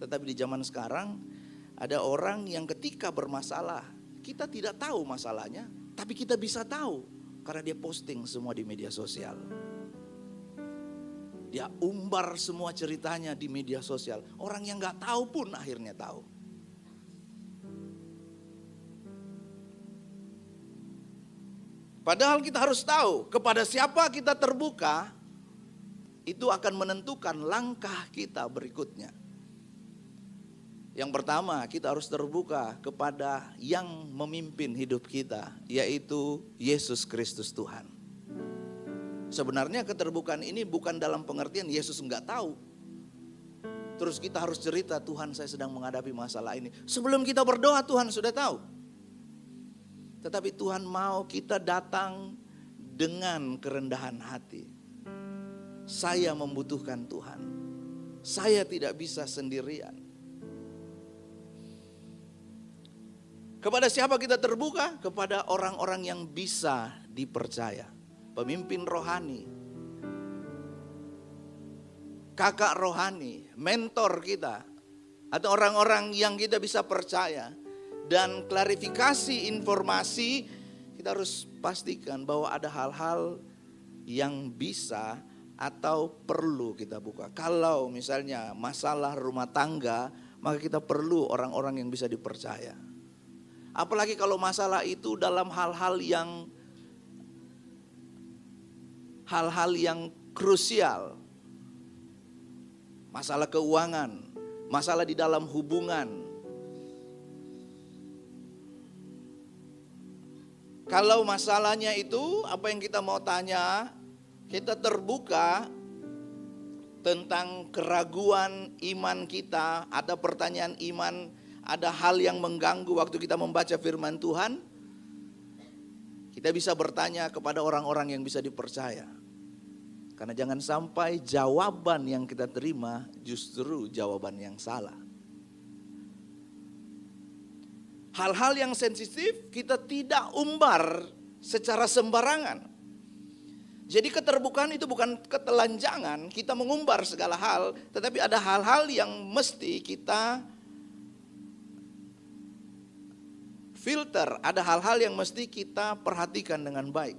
Tetapi di zaman sekarang ada orang yang ketika bermasalah, kita tidak tahu masalahnya, tapi kita bisa tahu karena dia posting semua di media sosial. Dia umbar semua ceritanya di media sosial. Orang yang gak tahu pun akhirnya tahu. Padahal kita harus tahu kepada siapa kita terbuka, itu akan menentukan langkah kita berikutnya. Yang pertama, kita harus terbuka kepada yang memimpin hidup kita, yaitu Yesus Kristus Tuhan. Sebenarnya keterbukaan ini bukan dalam pengertian Yesus enggak tahu. Terus kita harus cerita, Tuhan saya sedang menghadapi masalah ini. Sebelum kita berdoa Tuhan sudah tahu. Tetapi Tuhan mau kita datang dengan kerendahan hati. Saya membutuhkan Tuhan. Saya tidak bisa sendirian. Kepada siapa kita terbuka? Kepada orang-orang yang bisa dipercaya. Pemimpin rohani, kakak rohani, mentor kita, atau orang-orang yang kita bisa percaya. Dan klarifikasi informasi kita harus pastikan bahwa ada hal-hal yang bisa atau perlu kita buka. Kalau misalnya masalah rumah tangga, maka kita perlu orang-orang yang bisa dipercaya. Apalagi kalau masalah itu dalam hal-hal yang krusial. Masalah keuangan, masalah di dalam hubungan. Kalau masalahnya itu apa yang kita mau tanya, kita terbuka tentang keraguan iman kita, ada pertanyaan iman, ada hal yang mengganggu waktu kita membaca firman Tuhan, kita bisa bertanya kepada orang-orang yang bisa dipercaya. Karena jangan sampai jawaban yang kita terima justru jawaban yang salah. Hal-hal yang sensitif kita tidak umbar secara sembarangan. Jadi keterbukaan itu bukan ketelanjangan, kita mengumbar segala hal, tetapi ada hal-hal yang mesti kita filter, ada hal-hal yang mesti kita perhatikan dengan baik.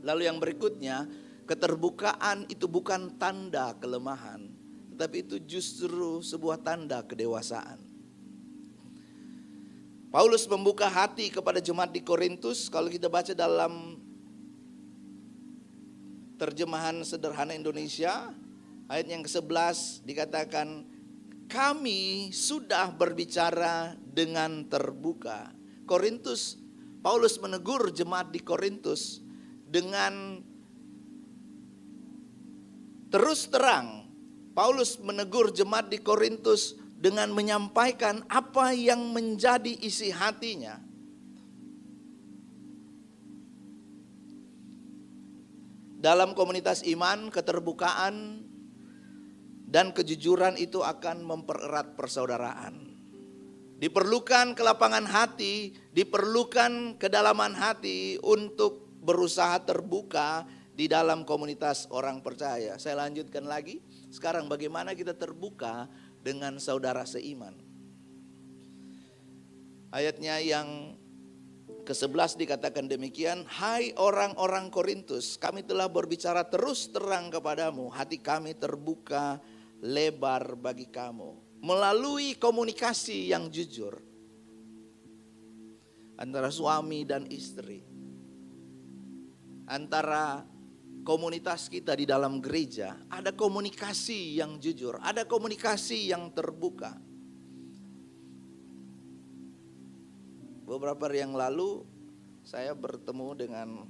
Lalu yang berikutnya, keterbukaan itu bukan tanda kelemahan, tetapi itu justru sebuah tanda kedewasaan. Paulus membuka hati kepada jemaat di Korintus. Kalau kita baca dalam terjemahan sederhana Indonesia, ayat yang ke-11 dikatakan, kami sudah berbicara dengan terbuka. Korintus, Paulus menegur jemaat di Korintus dengan terus terang. Paulus menegur jemaat di Korintus dengan menyampaikan apa yang menjadi isi hatinya. Dalam komunitas iman, keterbukaan dan kejujuran itu akan mempererat persaudaraan. Diperlukan kelapangan hati, diperlukan kedalaman hati untuk berusaha terbuka di dalam komunitas orang percaya. Saya lanjutkan lagi. Sekarang bagaimana kita terbuka dengan saudara seiman. Ayatnya yang ke-11 dikatakan demikian, hai orang-orang Korintus, kami telah berbicara terus terang kepadamu, hati kami terbuka lebar bagi kamu. Melalui komunikasi yang jujur antara suami dan istri, antara komunitas kita di dalam gereja, ada komunikasi yang jujur, ada komunikasi yang terbuka. Beberapa hari yang lalu saya bertemu dengan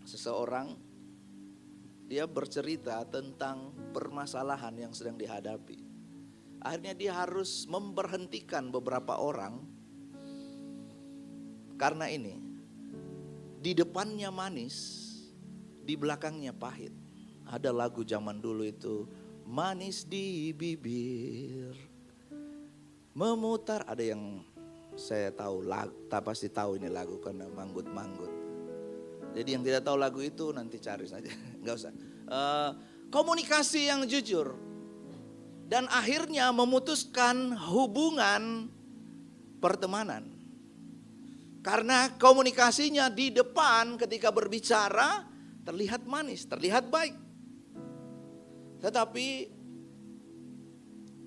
seseorang, dia bercerita tentang permasalahan yang sedang dihadapi. Akhirnya dia harus memberhentikan beberapa orang karena ini. Di depannya manis, di belakangnya pahit. Ada lagu zaman dulu itu, manis di bibir, memutar. Ada yang saya tahu, tak pasti tahu ini lagu karena manggut-manggut. Jadi yang tidak tahu lagu itu nanti cari saja, nggak usah. Komunikasi yang jujur dan akhirnya memutuskan hubungan pertemanan. Karena komunikasinya di depan ketika berbicara terlihat manis, terlihat baik. Tetapi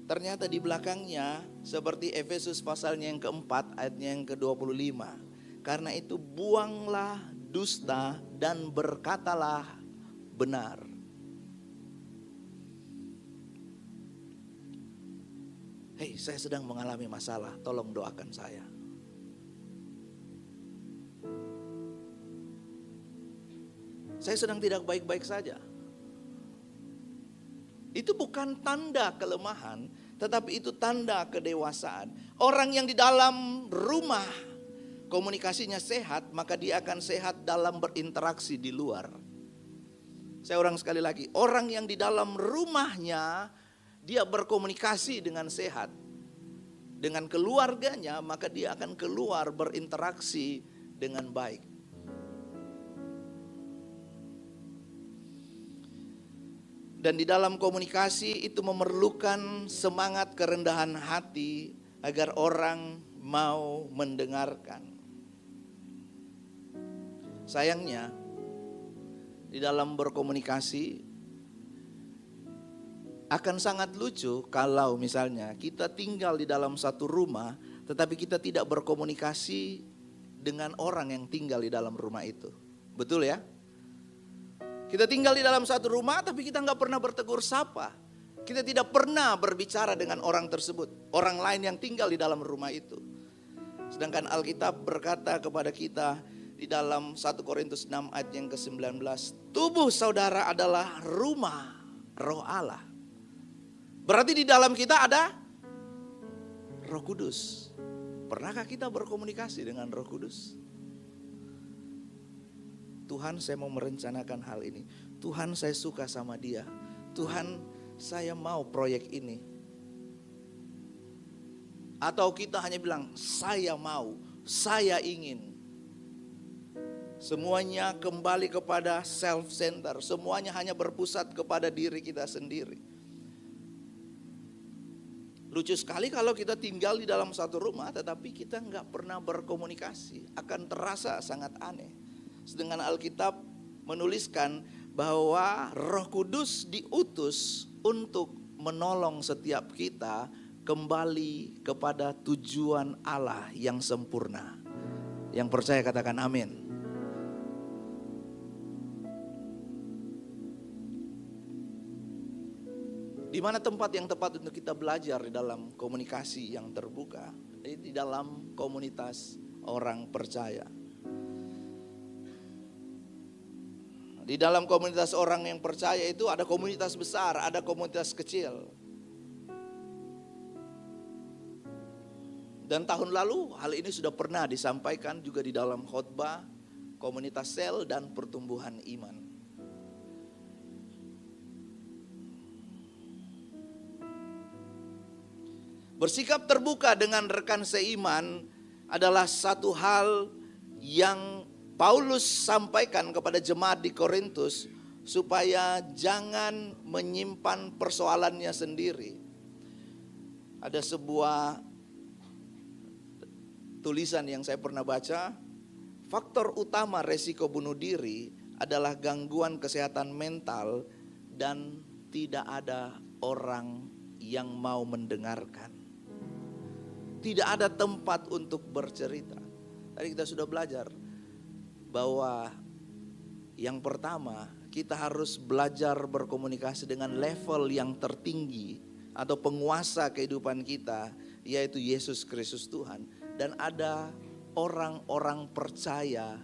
ternyata di belakangnya seperti Efesus pasalnya yang keempat ayatnya yang ke-25. Karena itu buanglah dusta dan berkatalah benar. Hei, saya sedang mengalami masalah, tolong doakan saya. Saya sedang tidak baik-baik saja. Itu bukan tanda kelemahan, tetapi itu tanda kedewasaan. Orang yang di dalam rumah komunikasinya sehat, maka dia akan sehat dalam berinteraksi di luar. Saya ulang sekali lagi, orang yang di dalam rumahnya dia berkomunikasi dengan sehat dengan keluarganya, maka dia akan keluar berinteraksi dengan baik. Dan di dalam komunikasi itu memerlukan semangat kerendahan hati agar orang mau mendengarkan. Sayangnya di dalam berkomunikasi akan sangat lucu kalau misalnya kita tinggal di dalam satu rumah tetapi kita tidak berkomunikasi dengan orang yang tinggal di dalam rumah itu. Betul ya? Kita tinggal di dalam satu rumah tapi kita nggak pernah bertegur sapa. Kita tidak pernah berbicara dengan orang tersebut, orang lain yang tinggal di dalam rumah itu. Sedangkan Alkitab berkata kepada kita di dalam 1 Korintus 6 ayat yang ke-19, tubuh saudara adalah rumah Roh Allah. Berarti di dalam kita ada Roh Kudus. Pernahkah kita berkomunikasi dengan Roh Kudus? Tuhan, saya mau merencanakan hal ini. Tuhan, saya suka sama dia. Tuhan, saya mau proyek ini. Atau kita hanya bilang, saya mau, saya ingin. Semuanya kembali kepada self-center. Semuanya hanya berpusat kepada diri kita sendiri. Lucu sekali kalau kita tinggal di dalam satu rumah tetapi kita nggak pernah berkomunikasi. Akan terasa sangat aneh. Sedangkan Alkitab menuliskan bahwa Roh Kudus diutus untuk menolong setiap kita kembali kepada tujuan Allah yang sempurna. Yang percaya katakan amin. Di mana tempat yang tepat untuk kita belajar di dalam komunikasi yang terbuka? Di dalam komunitas orang percaya. Di dalam komunitas orang yang percaya itu ada komunitas besar, ada komunitas kecil. Dan tahun lalu hal ini sudah pernah disampaikan juga di dalam khotbah komunitas sel dan pertumbuhan iman. Bersikap terbuka dengan rekan seiman adalah satu hal yang Paulus sampaikan kepada jemaat di Korintus supaya jangan menyimpan persoalannya sendiri. Ada sebuah tulisan yang saya pernah baca, faktor utama resiko bunuh diri adalah gangguan kesehatan mental dan tidak ada orang yang mau mendengarkan. Tidak ada tempat untuk bercerita. Tadi kita sudah belajar bahwa yang pertama kita harus belajar berkomunikasi dengan level yang tertinggi atau penguasa kehidupan kita, yaitu Yesus Kristus Tuhan. Dan ada orang-orang percaya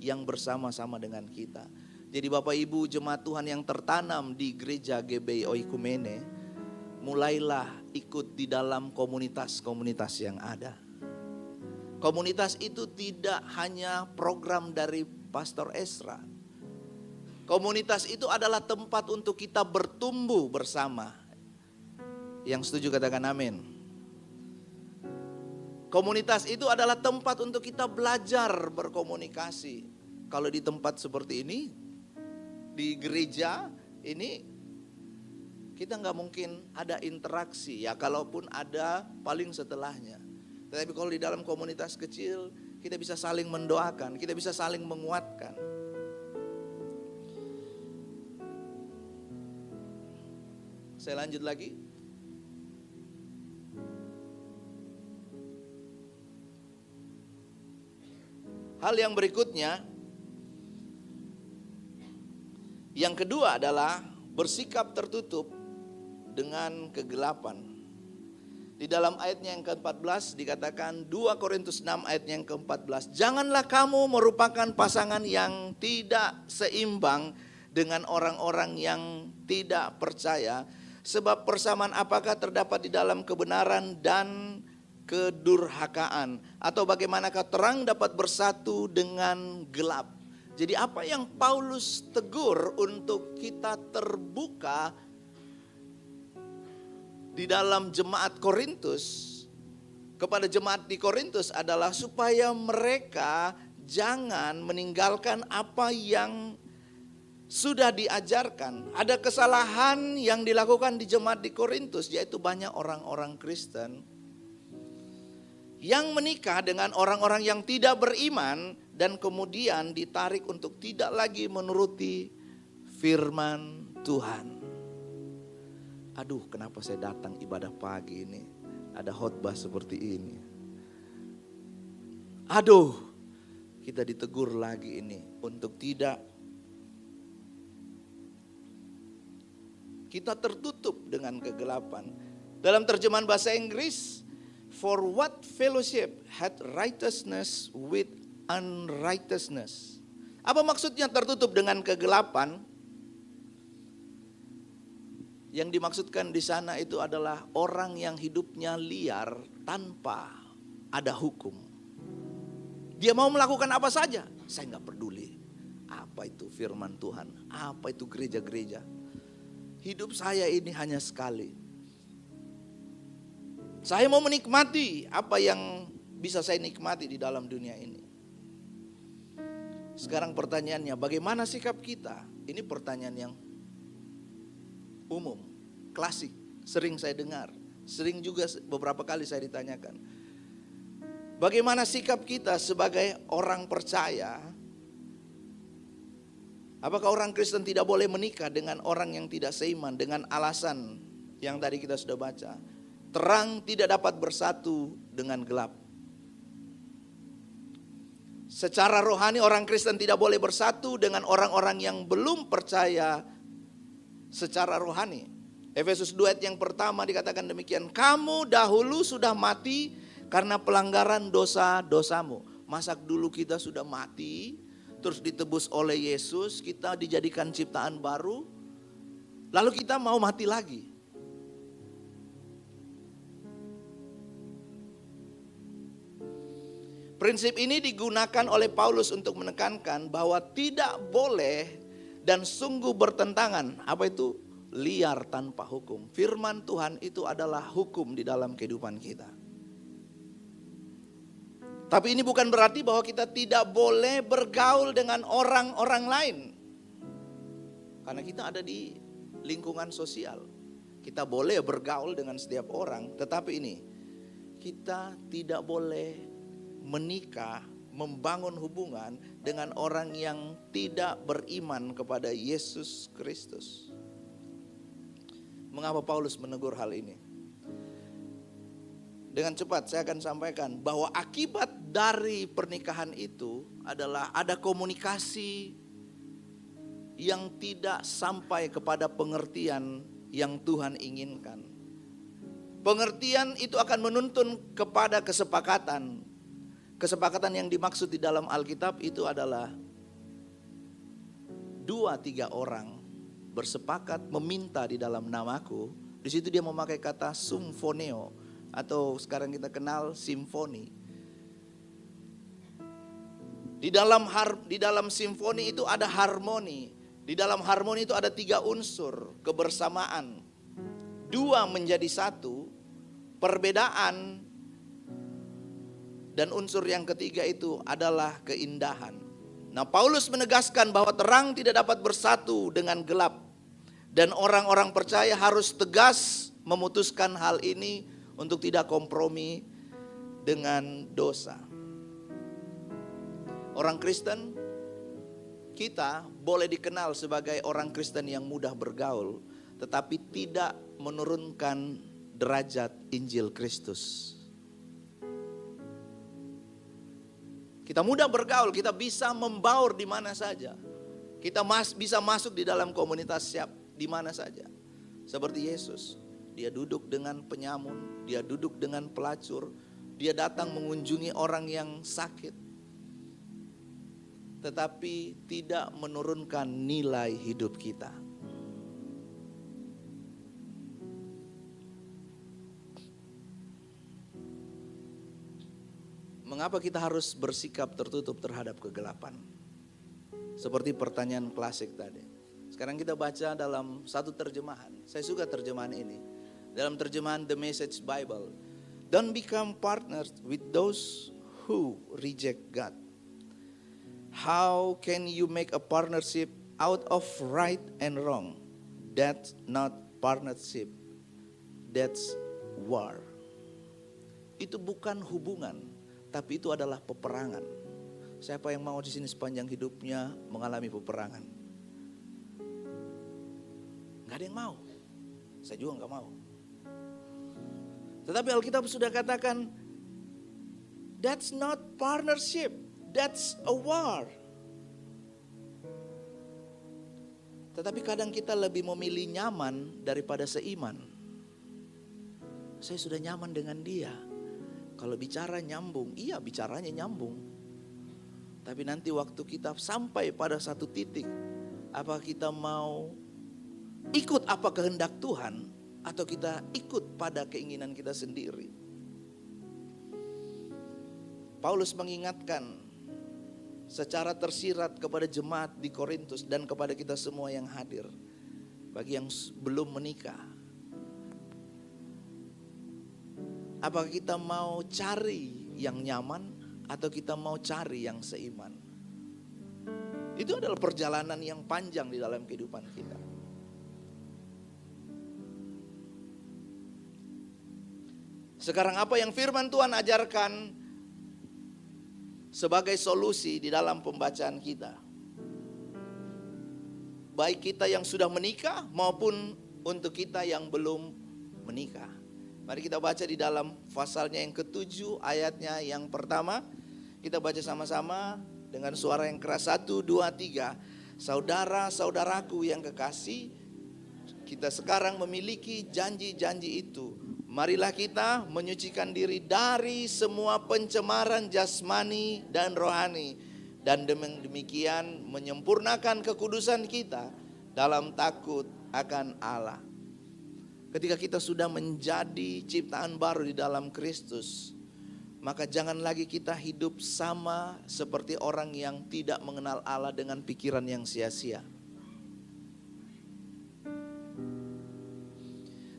yang bersama-sama dengan kita. Jadi Bapak Ibu jemaat Tuhan yang tertanam di gereja GBI Oikumene, mulailah ikut di dalam komunitas-komunitas yang ada. Komunitas itu tidak hanya program dari Pastor Esra. Komunitas itu adalah tempat untuk kita bertumbuh bersama. Yang setuju katakan amin. Komunitas itu adalah tempat untuk kita belajar berkomunikasi. Kalau di tempat seperti ini, di gereja ini, kita nggak mungkin ada interaksi. Ya kalaupun ada, paling setelahnya. Tapi kalau di dalam komunitas kecil, kita bisa saling mendoakan, kita bisa saling menguatkan. Saya lanjut lagi. Hal yang berikutnya, yang kedua adalah bersikap tertutup dengan kegelapan. Di dalam ayatnya yang ke-14 dikatakan 2 Korintus 6 ayatnya yang ke-14. Janganlah kamu merupakan pasangan yang tidak seimbang dengan orang-orang yang tidak percaya. Sebab persamaan apakah terdapat di dalam kebenaran dan kedurhakaan? Atau bagaimanakah terang dapat bersatu dengan gelap? Jadi apa yang Paulus tegur untuk kita terbuka di dalam jemaat Korintus, kepada jemaat di Korintus adalah supaya mereka jangan meninggalkan apa yang sudah diajarkan. Ada kesalahan yang dilakukan di jemaat di Korintus, yaitu banyak orang-orang Kristen yang menikah dengan orang-orang yang tidak beriman dan kemudian ditarik untuk tidak lagi menuruti firman Tuhan. Aduh, kenapa saya datang ibadah pagi ini ada khotbah seperti ini. Aduh, kita ditegur lagi ini untuk tidak kita tertutup dengan kegelapan. Dalam terjemahan bahasa Inggris, for what fellowship had righteousness with unrighteousness. Apa maksudnya tertutup dengan kegelapan? Yang dimaksudkan di sana itu adalah orang yang hidupnya liar tanpa ada hukum. Dia mau melakukan apa saja, saya nggak peduli. Apa itu firman Tuhan? Apa itu gereja-gereja? Hidup saya ini hanya sekali. Saya mau menikmati apa yang bisa saya nikmati di dalam dunia ini. Sekarang pertanyaannya, bagaimana sikap kita? Ini pertanyaan yang umum, klasik, sering saya dengar. Sering juga beberapa kali saya ditanyakan. Bagaimana sikap kita sebagai orang percaya? Apakah orang Kristen tidak boleh menikah dengan orang yang tidak seiman dengan alasan yang tadi kita sudah baca? Terang tidak dapat bersatu dengan gelap. Secara rohani orang Kristen tidak boleh bersatu dengan orang-orang yang belum percaya secara rohani. Efesus 2 ayat yang pertama dikatakan demikian. Kamu dahulu sudah mati karena pelanggaran dosa-dosamu. Masa dulu kita sudah mati, terus ditebus oleh Yesus, kita dijadikan ciptaan baru, lalu kita mau mati lagi. Prinsip ini digunakan oleh Paulus untuk menekankan bahwa tidak boleh dan sungguh bertentangan. Apa itu? Liar tanpa hukum. Firman Tuhan itu adalah hukum di dalam kehidupan kita. Tapi ini bukan berarti bahwa kita tidak boleh bergaul dengan orang-orang lain. Karena kita ada di lingkungan sosial. Kita boleh bergaul dengan setiap orang. Tetapi ini, kita tidak boleh menikah, membangun hubungan dengan orang yang tidak beriman kepada Yesus Kristus. Mengapa Paulus menegur hal ini? Dengan cepat saya akan sampaikan bahwa akibat dari pernikahan itu adalah ada komunikasi yang tidak sampai kepada pengertian yang Tuhan inginkan. Pengertian itu akan menuntun kepada kesepakatan. Kesepakatan yang dimaksud di dalam Alkitab itu adalah 2-3 orang bersepakat meminta di dalam namaku. Di situ dia memakai kata symphoneo atau sekarang kita kenal simfoni. Di dalam simfoni itu ada harmoni. Di dalam harmoni itu ada 3 unsur kebersamaan. 2 menjadi 1, perbedaan. Dan unsur yang ketiga itu adalah keindahan. Nah, Paulus menegaskan bahwa terang tidak dapat bersatu dengan gelap. Dan orang-orang percaya harus tegas memutuskan hal ini untuk tidak kompromi dengan dosa. Orang Kristen, kita boleh dikenal sebagai orang Kristen yang mudah bergaul, tetapi tidak menurunkan derajat Injil Kristus. Kita mudah bergaul, kita bisa membaur di mana saja. Kita bisa masuk di dalam komunitas siap di mana saja. Seperti Yesus, dia duduk dengan penyamun, dia duduk dengan pelacur, dia datang mengunjungi orang yang sakit. Tetapi tidak menurunkan nilai hidup kita. Mengapa kita harus bersikap tertutup terhadap kegelapan? Seperti pertanyaan klasik tadi. Sekarang kita baca dalam satu terjemahan. Saya suka terjemahan ini. Dalam terjemahan The Message Bible. Don't become partners with those who reject God. How can you make a partnership out of right and wrong? That's not partnership. That's war. Itu bukan hubungan. Tapi itu adalah peperangan. Siapa yang mau di sini sepanjang hidupnya mengalami peperangan? Gak ada yang mau. Saya juga gak mau. Tetapi Alkitab sudah katakan, that's not partnership, that's a war. Tetapi kadang kita lebih memilih nyaman daripada seiman. Saya sudah nyaman dengan dia. Kalau bicara nyambung, iya bicaranya nyambung. Tapi nanti waktu kita sampai pada satu titik, apa kita mau ikut apa kehendak Tuhan, atau kita ikut pada keinginan kita sendiri. Paulus mengingatkan secara tersirat kepada jemaat di Korintus dan kepada kita semua yang hadir. Bagi yang belum menikah, apakah kita mau cari yang nyaman atau kita mau cari yang seiman? Itu adalah perjalanan yang panjang di dalam kehidupan kita. Sekarang apa yang firman Tuhan ajarkan sebagai solusi di dalam pembacaan kita? Baik kita yang sudah menikah maupun untuk kita yang belum menikah. Mari kita baca di dalam pasalnya yang ke-7 ayatnya yang pertama. Kita baca sama-sama dengan suara yang keras. 1, 2, 3. Saudara-saudaraku yang kekasih, kita sekarang memiliki janji-janji itu. Marilah kita menyucikan diri dari semua pencemaran jasmani dan rohani, dan demikian menyempurnakan kekudusan kita dalam takut akan Allah. Ketika kita sudah menjadi ciptaan baru di dalam Kristus, maka jangan lagi kita hidup sama seperti orang yang tidak mengenal Allah dengan pikiran yang sia-sia.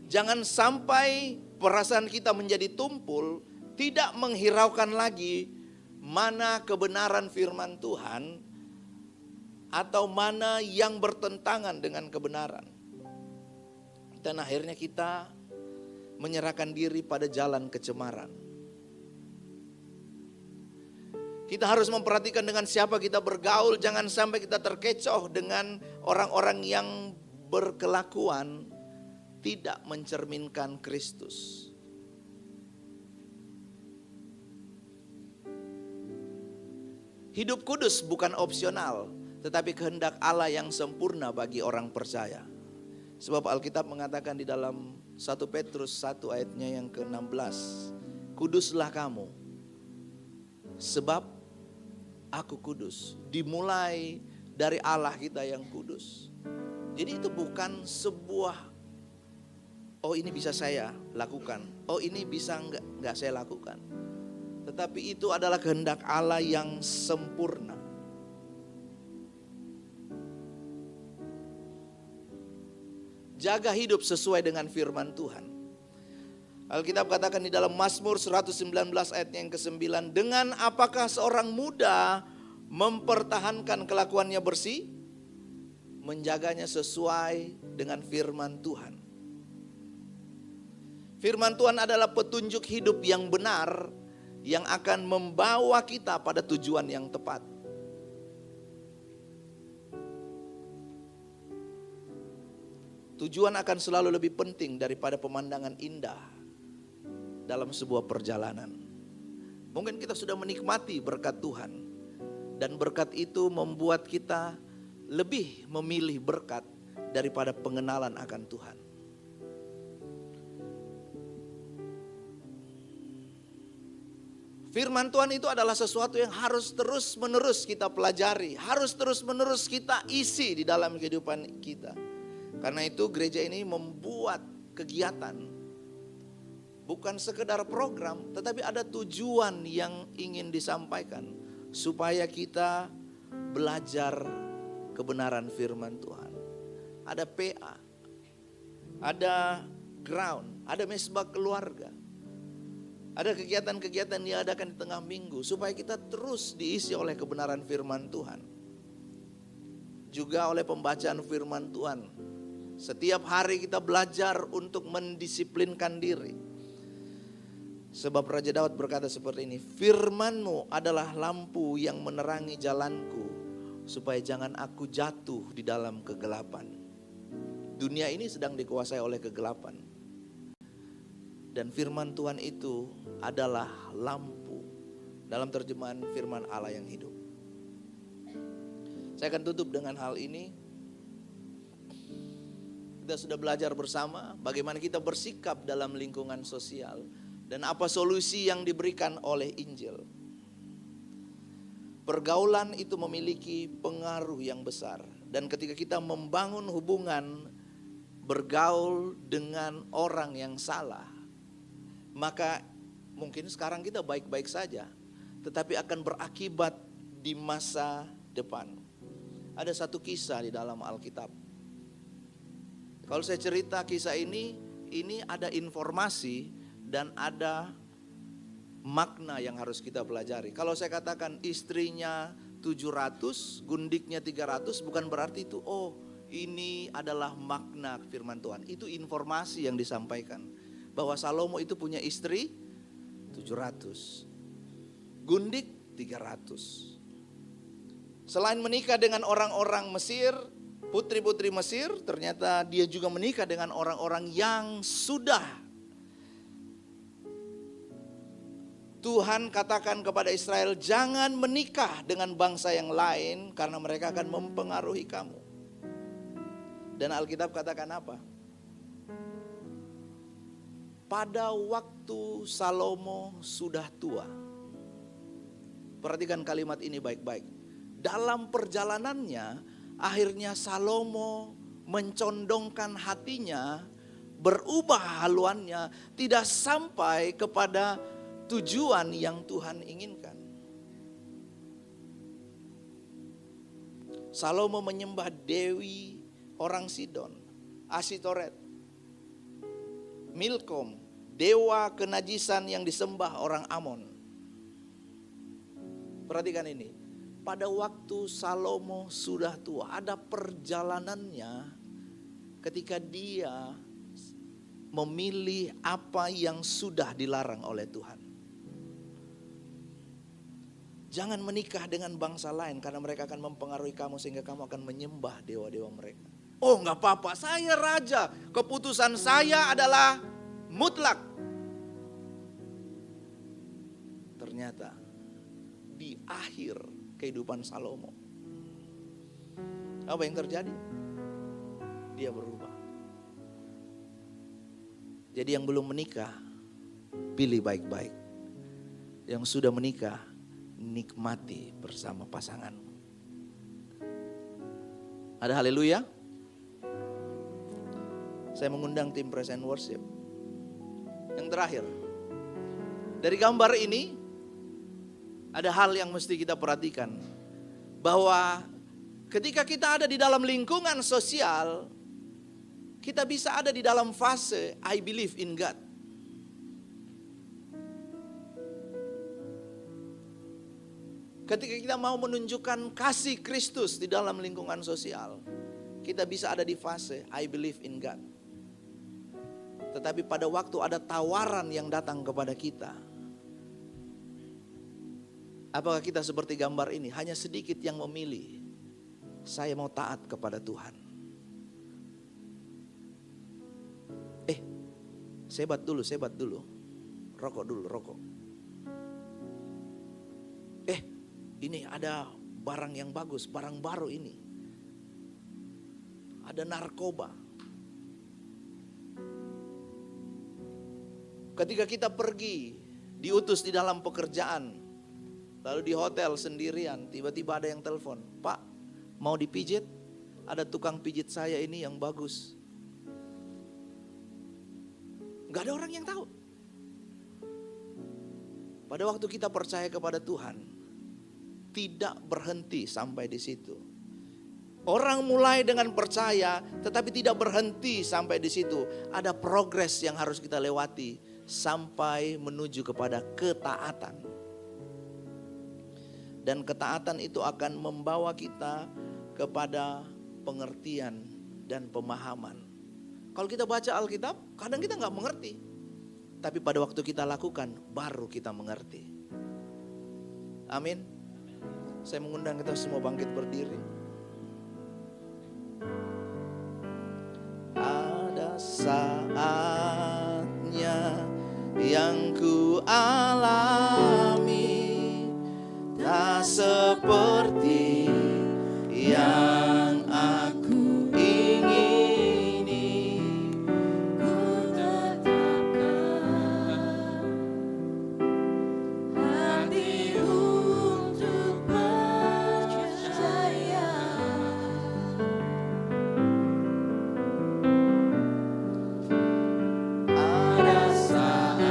Jangan sampai perasaan kita menjadi tumpul, tidak menghiraukan lagi mana kebenaran firman Tuhan atau mana yang bertentangan dengan kebenaran. Dan akhirnya kita menyerahkan diri pada jalan kecemaran. Kita harus memperhatikan dengan siapa kita bergaul, jangan sampai kita terkecoh dengan orang-orang yang berkelakuan tidak mencerminkan Kristus. Hidup kudus bukan opsional, tetapi kehendak Allah yang sempurna bagi orang percaya. Sebab Alkitab mengatakan di dalam 1 Petrus 1 ayatnya yang ke-16, kuduslah kamu, sebab aku kudus. Dimulai dari Allah kita yang kudus. Jadi itu bukan sebuah oh ini bisa saya lakukan, oh ini bisa enggak saya lakukan. Tetapi itu adalah kehendak Allah yang sempurna. Jaga hidup sesuai dengan firman Tuhan. Alkitab katakan di dalam Mazmur 119 ayat yang ke-9, dengan apakah seorang muda mempertahankan kelakuannya bersih? Menjaganya sesuai dengan firman Tuhan. Firman Tuhan adalah petunjuk hidup yang benar yang akan membawa kita pada tujuan yang tepat. Tujuan akan selalu lebih penting daripada pemandangan indah dalam sebuah perjalanan. Mungkin kita sudah menikmati berkat Tuhan, dan berkat itu membuat kita lebih memilih berkat daripada pengenalan akan Tuhan. Firman Tuhan itu adalah sesuatu yang harus terus-menerus kita pelajari, harus terus-menerus kita isi di dalam kehidupan kita. Karena itu gereja ini membuat kegiatan, bukan sekedar program, tetapi ada tujuan yang ingin disampaikan, supaya kita belajar kebenaran firman Tuhan. Ada PA, ada ground, ada mesbah keluarga. Ada kegiatan-kegiatan yang diadakan di tengah minggu supaya kita terus diisi oleh kebenaran firman Tuhan. Juga oleh pembacaan firman Tuhan. Setiap hari kita belajar untuk mendisiplinkan diri. Sebab Raja Daud berkata seperti ini, firman-Mu adalah lampu yang menerangi jalanku, supaya jangan aku jatuh di dalam kegelapan. Dunia ini sedang dikuasai oleh kegelapan. Dan firman Tuhan itu adalah lampu. Dalam terjemahan firman Allah yang hidup. Saya akan tutup dengan hal ini. Kita sudah belajar bersama bagaimana kita bersikap dalam lingkungan sosial. Dan apa solusi yang diberikan oleh Injil. Pergaulan itu memiliki pengaruh yang besar. Dan ketika kita membangun hubungan bergaul dengan orang yang salah, maka mungkin sekarang kita baik-baik saja, tetapi akan berakibat di masa depan. Ada satu kisah di dalam Alkitab. Kalau saya cerita kisah ini ada informasi dan ada makna yang harus kita pelajari. Kalau saya katakan istrinya 700, gundiknya 300, bukan berarti itu ini adalah makna firman Tuhan. Itu informasi yang disampaikan. Bahwa Salomo itu punya istri 700. Gundik 300. Selain menikah dengan orang-orang Mesir, putri-putri Mesir, ternyata dia juga menikah dengan orang-orang yang sudah Tuhan katakan kepada Israel, jangan menikah dengan bangsa yang lain karena mereka akan mempengaruhi kamu. Dan Alkitab katakan apa? Pada waktu Salomo sudah tua. Perhatikan kalimat ini baik-baik. Dalam perjalanannya, akhirnya Salomo mencondongkan hatinya, berubah haluannya, tidak sampai kepada tujuan yang Tuhan inginkan. Salomo menyembah dewi orang Sidon, Asitoret, Milkom, dewa kenajisan yang disembah orang Amon. Perhatikan ini. Pada waktu Salomo sudah tua, ada perjalanannya ketika dia memilih apa yang sudah dilarang oleh Tuhan. Jangan menikah dengan bangsa lain karena mereka akan mempengaruhi kamu sehingga kamu akan menyembah dewa-dewa mereka. Oh, enggak apa-apa, saya raja, keputusan saya adalah mutlak. Ternyata di akhir kehidupan Salomo, apa yang terjadi? Dia berubah. Jadi yang belum menikah, pilih baik-baik. Yang sudah menikah, nikmati bersama pasanganmu. Ada haleluya? Saya mengundang tim Praise and Worship. Yang terakhir, dari gambar ini ada hal yang mesti kita perhatikan. Bahwa ketika kita ada di dalam lingkungan sosial, kita bisa ada di dalam fase I believe in God. Ketika kita mau menunjukkan kasih Kristus di dalam lingkungan sosial, kita bisa ada di fase I believe in God. Tetapi pada waktu ada tawaran yang datang kepada kita, apakah kita seperti gambar ini? Hanya sedikit yang memilih, saya mau taat kepada Tuhan. Sebat dulu. Rokok dulu. Ini ada barang yang bagus, barang baru ini. Ada narkoba. Ketika kita pergi, diutus di dalam pekerjaan, lalu di hotel sendirian, tiba-tiba ada yang telepon, Pak, mau dipijit? Ada tukang pijit saya ini yang bagus. Gak ada orang yang tahu. Pada waktu kita percaya kepada Tuhan, tidak berhenti sampai di situ. Orang mulai dengan percaya, tetapi tidak berhenti sampai di situ. Ada progres yang harus kita lewati sampai menuju kepada ketaatan. Dan ketaatan itu akan membawa kita kepada pengertian dan pemahaman. Kalau kita baca Alkitab, kadang kita nggak mengerti. Tapi pada waktu kita lakukan, baru kita mengerti. Amin. Saya mengundang kita semua bangkit berdiri. Ada saatnya yang ku alami, tak seperti yang aku ingini. Ku tetapkan hati untuk percaya. Ada saatnya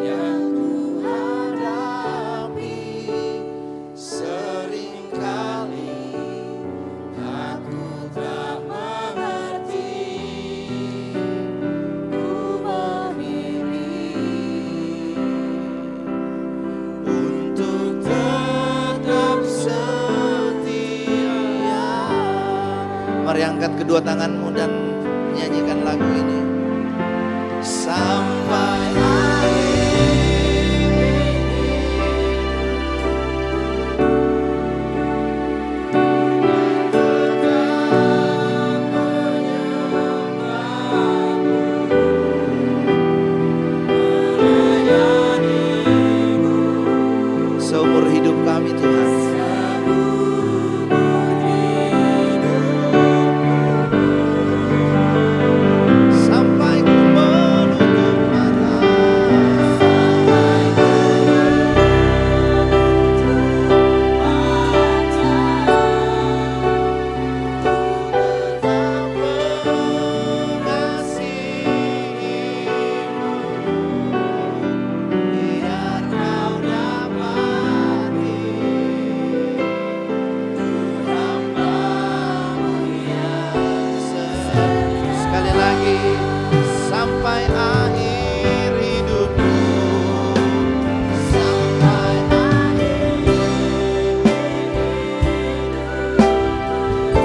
yang ku hadapi, seringkali aku tak mengerti. Ku memilih untuk tetap setia. Mari angkat kedua tanganmu dan nyanyikan lagu ini. Sampai seumur hidup kami Tuhan. Sampai ku menutup mata, tetap mengasihimu, biar kau dapati hambamu yang setia. Sekali lagi, sampai akhir hidupku, sampai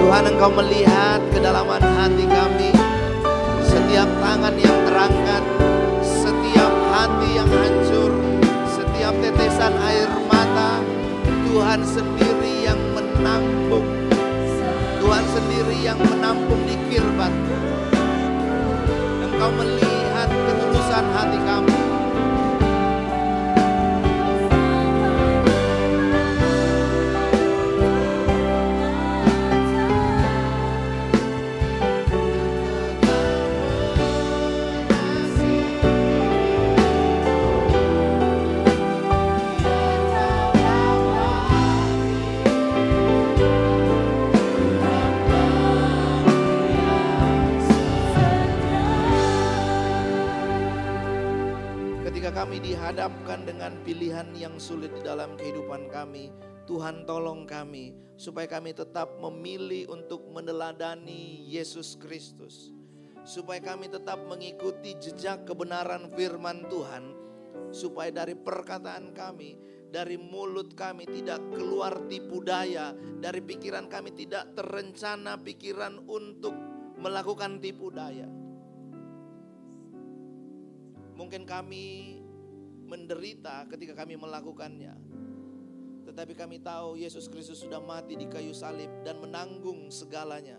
Tuhan, Engkau melihat kedalaman hati kami, setiap tangan yang terangkat, setiap hati yang hancur, setiap tetesan air mata. Tuhan sendiri yang menampung, Tuhan sendiri yang menampung di kirbat. Engkau melihat ketulusan hati kami. Ketika kami dihadapkan dengan pilihan yang sulit di dalam kehidupan kami, Tuhan tolong kami supaya kami tetap memilih untuk meneladani Yesus Kristus. Supaya kami tetap mengikuti jejak kebenaran firman Tuhan. Supaya dari perkataan kami, dari mulut kami tidak keluar tipu daya, dari pikiran kami tidak terencana pikiran untuk melakukan tipu daya. Mungkin kami menderita ketika kami melakukannya, tetapi kami tahu Yesus Kristus sudah mati di kayu salib dan menanggung segalanya,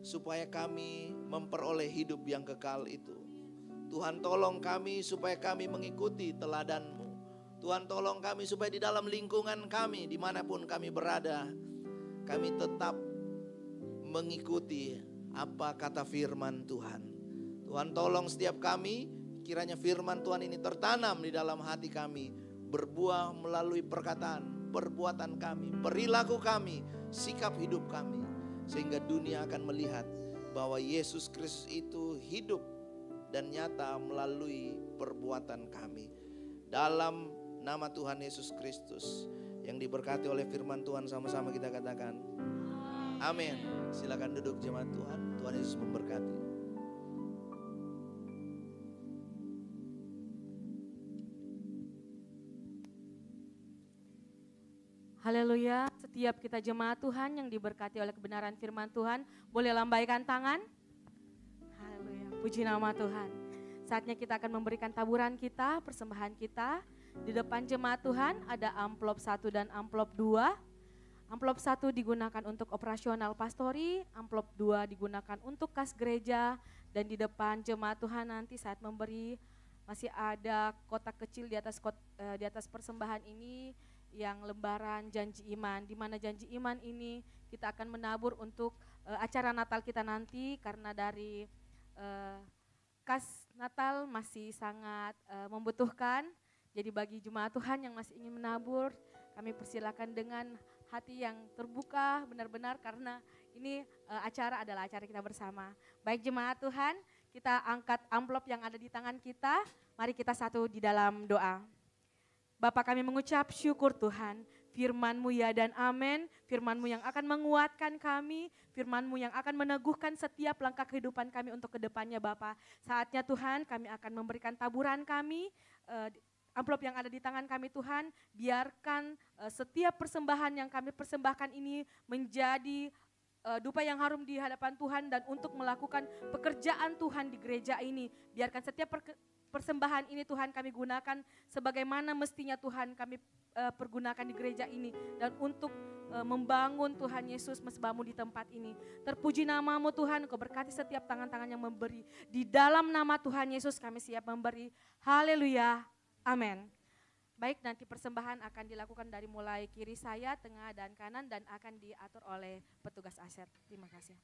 supaya kami memperoleh hidup yang kekal itu. Tuhan tolong kami supaya kami mengikuti teladan-Mu. Tuhan tolong kami supaya di dalam lingkungan kami, dimanapun kami berada, kami tetap mengikuti apa kata firman Tuhan. Tuhan tolong setiap kami, kiranya firman Tuhan ini tertanam di dalam hati kami, berbuah melalui perkataan, perbuatan kami, perilaku kami, sikap hidup kami. Sehingga dunia akan melihat bahwa Yesus Kristus itu hidup dan nyata melalui perbuatan kami. Dalam nama Tuhan Yesus Kristus yang diberkati oleh firman Tuhan, sama-sama kita katakan amin. Silakan duduk jemaat Tuhan. Tuhan Yesus memberkati. Haleluya, setiap kita jemaat Tuhan yang diberkati oleh kebenaran firman Tuhan, boleh lambaikan tangan. Haleluya, Terpuji nama Tuhan. Saatnya kita akan memberikan taburan kita, persembahan kita. Di depan jemaat Tuhan ada amplop 1 dan amplop 2. Amplop 1 digunakan untuk operasional pastori, amplop 2 digunakan untuk kas gereja, dan di depan jemaat Tuhan nanti saat memberi masih ada kotak kecil di atas persembahan ini yang lembaran janji iman, di mana janji iman ini kita akan menabur untuk acara Natal kita nanti, karena dari kas Natal masih sangat membutuhkan. Jadi bagi jemaat Tuhan yang masih ingin menabur, kami persilakan dengan hati yang terbuka benar-benar, karena ini acara adalah acara kita bersama. Baik jemaat Tuhan, kita angkat amplop yang ada di tangan kita. Mari kita satu di dalam doa. Bapa, kami mengucap syukur Tuhan, firman-Mu ya dan amin, firman-Mu yang akan menguatkan kami, firman-Mu yang akan meneguhkan setiap langkah kehidupan kami untuk kedepannya Bapa. Saatnya Tuhan kami akan memberikan taburan kami, amplop yang ada di tangan kami Tuhan, biarkan setiap persembahan yang kami persembahkan ini menjadi dupa yang harum di hadapan Tuhan dan untuk melakukan pekerjaan Tuhan di gereja ini. Biarkan setiap persembahan ini Tuhan kami gunakan sebagaimana mestinya Tuhan kami pergunakan di gereja ini, dan untuk membangun Tuhan Yesus mesbah-Mu di tempat ini. Terpuji nama-Mu Tuhan, Engkau berkati setiap tangan-tangan yang memberi. Di dalam nama Tuhan Yesus kami siap memberi. Haleluya, amin. Baik, nanti persembahan akan dilakukan dari mulai kiri saya, tengah dan kanan, dan akan diatur oleh petugas aset. Terima kasih.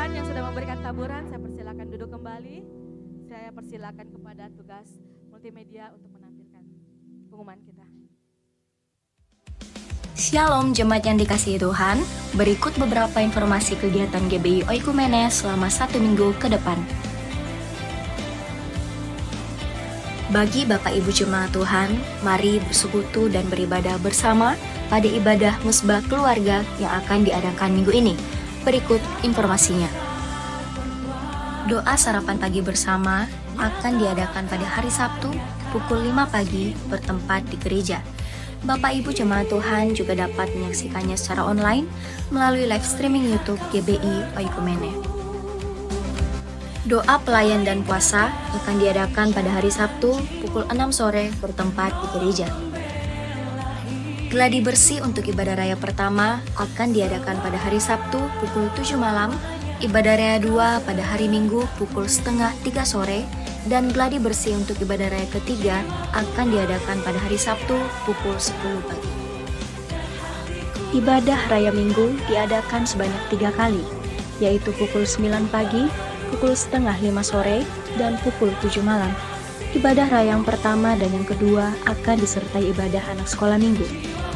Tuhan yang sudah memberikan taburan, saya persilakan duduk kembali. Saya persilakan kepada tugas multimedia untuk menampilkan pengumuman kita. Shalom jemaat yang dikasihi Tuhan, berikut beberapa informasi kegiatan GBI Oikumene selama 1 minggu ke depan. Bagi Bapak Ibu Jemaat Tuhan, mari bersekutu dan beribadah bersama pada ibadah musbah keluarga yang akan diadakan minggu ini. Berikut informasinya. Doa sarapan pagi bersama akan diadakan pada hari Sabtu pukul 5 pagi bertempat di gereja. Bapak Ibu Jemaat Tuhan juga dapat menyaksikannya secara online melalui live streaming YouTube GBI Oikumene. Doa pelayan dan puasa akan diadakan pada hari Sabtu pukul 6 sore bertempat di gereja. Gladi bersih untuk ibadah raya pertama akan diadakan pada hari Sabtu pukul 7 malam, ibadah raya 2 pada hari Minggu pukul setengah 3 sore, dan gladi bersih untuk ibadah raya ketiga akan diadakan pada hari Sabtu pukul 10 pagi. Ibadah raya Minggu diadakan sebanyak 3 kali, yaitu pukul 9 pagi, pukul setengah 5 sore, dan pukul 7 malam. Ibadah raya yang pertama dan yang kedua akan disertai ibadah anak sekolah minggu.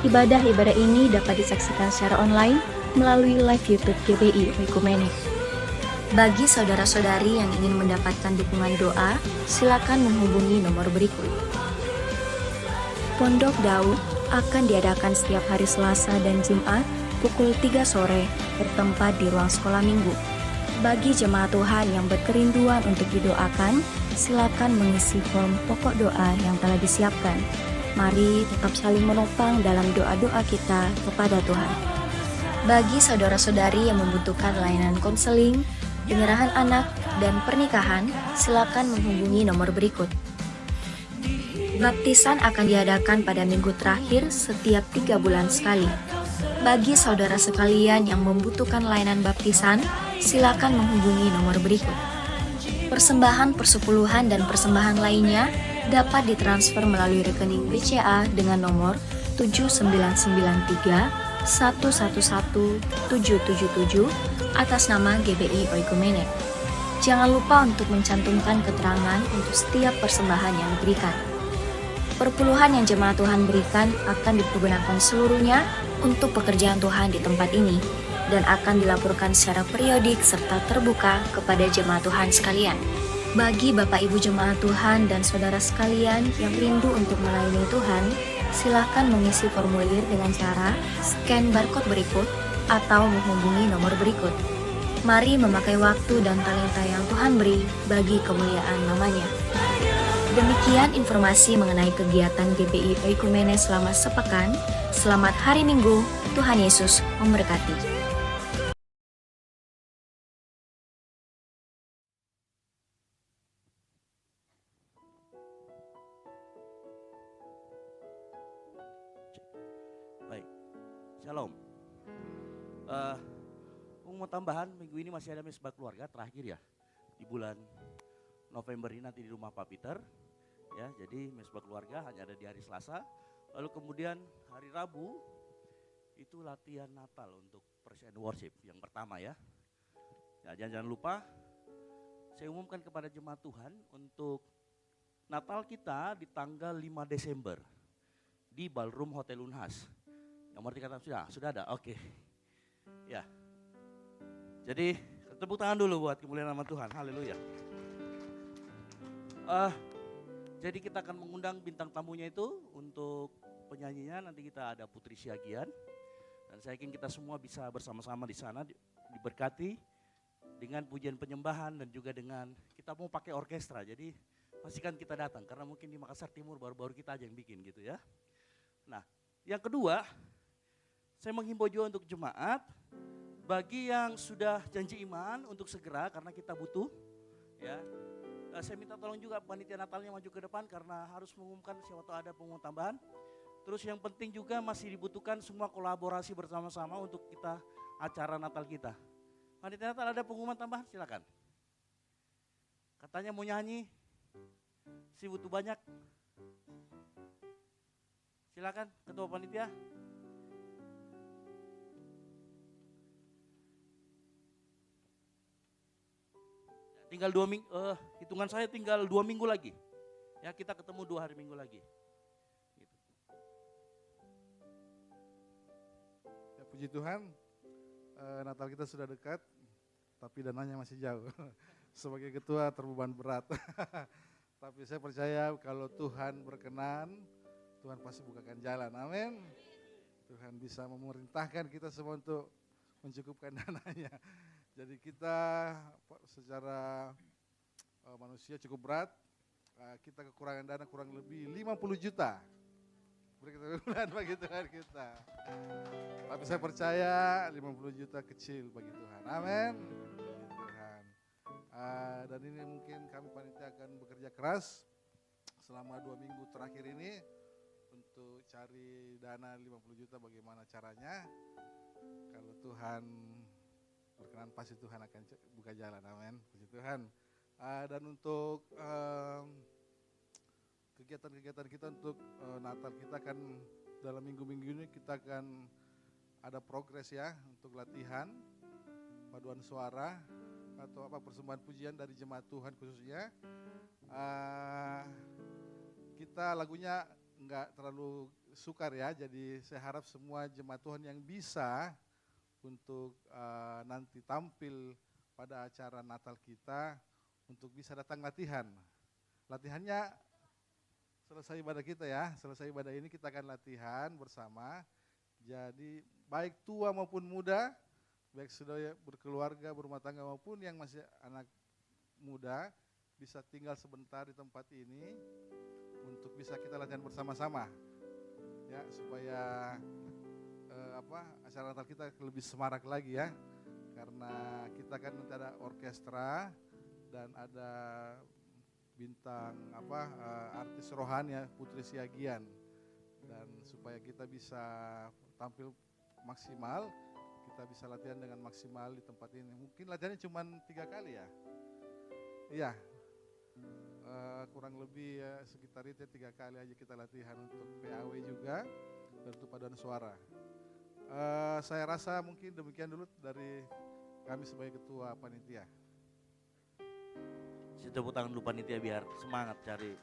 Ibadah-ibadah ini dapat disaksikan secara online melalui live YouTube GBI Oikumene. Bagi saudara-saudari yang ingin mendapatkan dukungan doa, silakan menghubungi nomor berikut. Pondok Daud akan diadakan setiap hari Selasa dan Jumat pukul 3 sore bertempat di ruang sekolah minggu. Bagi jemaat Tuhan yang berkerinduan untuk didoakan, silakan mengisi form pokok doa yang telah disiapkan. Mari tetap saling menopang dalam doa-doa kita kepada Tuhan. Bagi saudara-saudari yang membutuhkan layanan konseling, penyerahan anak, dan pernikahan, silakan menghubungi nomor berikut. Baptisan akan diadakan pada minggu terakhir setiap 3 bulan sekali. Bagi saudara sekalian yang membutuhkan layanan baptisan, silakan menghubungi nomor berikut. Persembahan persepuluhan dan persembahan lainnya dapat ditransfer melalui rekening BCA dengan nomor 7993 111 777 atas nama GBI Oikumene. Jangan lupa untuk mencantumkan keterangan untuk setiap persembahan yang diberikan. Perpuluhan yang jemaat Tuhan berikan akan dipergunakan seluruhnya untuk pekerjaan Tuhan di tempat ini dan akan dilaporkan secara periodik serta terbuka kepada jemaat Tuhan sekalian. Bagi Bapak Ibu jemaat Tuhan dan saudara sekalian yang rindu untuk melayani Tuhan, silakan mengisi formulir dengan cara scan barcode berikut atau menghubungi nomor berikut. Mari memakai waktu dan talenta yang Tuhan beri bagi kemuliaan namanya. Demikian informasi mengenai kegiatan GBI Oikumene selama sepekan. Selamat hari Minggu, Tuhan Yesus memberkati. Baik, shalom. Mau tambahan, minggu ini masih ada mesbah keluarga terakhir ya, di bulan November ini nanti di rumah Pak Peter. Ya, jadi mesbah keluarga hanya ada di hari Selasa. Lalu kemudian hari Rabu itu latihan Natal untuk praise and worship yang pertama ya. Ya, jangan lupa saya umumkan kepada jemaat Tuhan untuk Natal kita di tanggal 5 Desember di Ballroom Hotel Unhas. Nomor dikatakan sudah ada, oke. Ya, jadi tepuk tangan dulu buat kemuliaan nama Tuhan, haleluya. Jadi kita akan mengundang bintang tamunya itu untuk penyanyinya, nanti kita ada Putri Siagian. Dan saya yakin kita semua bisa bersama-sama di sana diberkati dengan pujian penyembahan dan juga dengan kita mau pakai orkestra. Jadi pastikan kita datang karena mungkin di Makassar Timur baru-baru kita aja yang bikin gitu ya. Nah, yang kedua, saya menghimbau juga untuk jemaat bagi yang sudah janji iman untuk segera karena kita butuh ya. Saya minta tolong juga panitia Natalnya maju ke depan karena harus mengumumkan siapa tahu ada pengumuman tambahan. Terus yang penting juga masih dibutuhkan semua kolaborasi bersama-sama untuk kita acara Natal kita. Panitia Natal ada pengumuman tambahan, silakan. Katanya mau nyanyi, si butuh banyak. Silakan ketua panitia. tinggal 2 minggu, hitungan saya tinggal 2 minggu lagi. Ya, kita ketemu 2 hari minggu lagi. Gitu. Ya, puji Tuhan, Natal kita sudah dekat, tapi dananya masih jauh. Sebagai ketua terbeban berat. Tapi saya percaya kalau Tuhan berkenan, Tuhan pasti bukakan jalan. Amin. Tuhan bisa memerintahkan kita semua untuk mencukupkan dananya. Jadi kita secara manusia cukup berat, kita kekurangan dana kurang lebih 50 juta. Bulan bagi Tuhan kita. Tapi saya percaya 50 juta kecil bagi Tuhan. Amin. Bagi Tuhan. Dan ini mungkin kami panitia akan bekerja keras selama 2 minggu terakhir ini untuk cari dana 50 juta bagaimana caranya. Kalau Tuhan berkenan pasti Tuhan akan buka jalan, amin, puji Tuhan. Dan untuk kegiatan-kegiatan kita untuk Natal kita kan dalam minggu-minggu ini kita akan ada progres ya untuk latihan paduan suara atau persembahan pujian dari jemaat Tuhan khususnya. Kita lagunya enggak terlalu sukar ya, jadi saya harap semua jemaat Tuhan yang bisa untuk nanti tampil pada acara Natal kita untuk bisa datang latihan. Latihannya selesai ibadah kita ya, selesai ibadah ini kita akan latihan bersama. Jadi baik tua maupun muda, baik sudah berkeluarga, berumah tangga maupun yang masih anak muda bisa tinggal sebentar di tempat ini untuk bisa kita latihan bersama-sama. Ya, supaya acara Natal kita lebih semarak lagi ya, karena kita kan nanti ada orkestra dan ada bintang artis rohani ya, Putri Siagian, dan supaya kita bisa tampil maksimal, kita bisa latihan dengan maksimal di tempat ini. Mungkin latihannya cuma 3 kali ya, iya, kurang lebih ya, sekitar itu 3 kali aja kita latihan untuk PAW juga dan untuk paduan suara. Saya rasa mungkin demikian dulu dari kami sebagai ketua panitia. Tepuk tangan dulu panitia biar semangat cari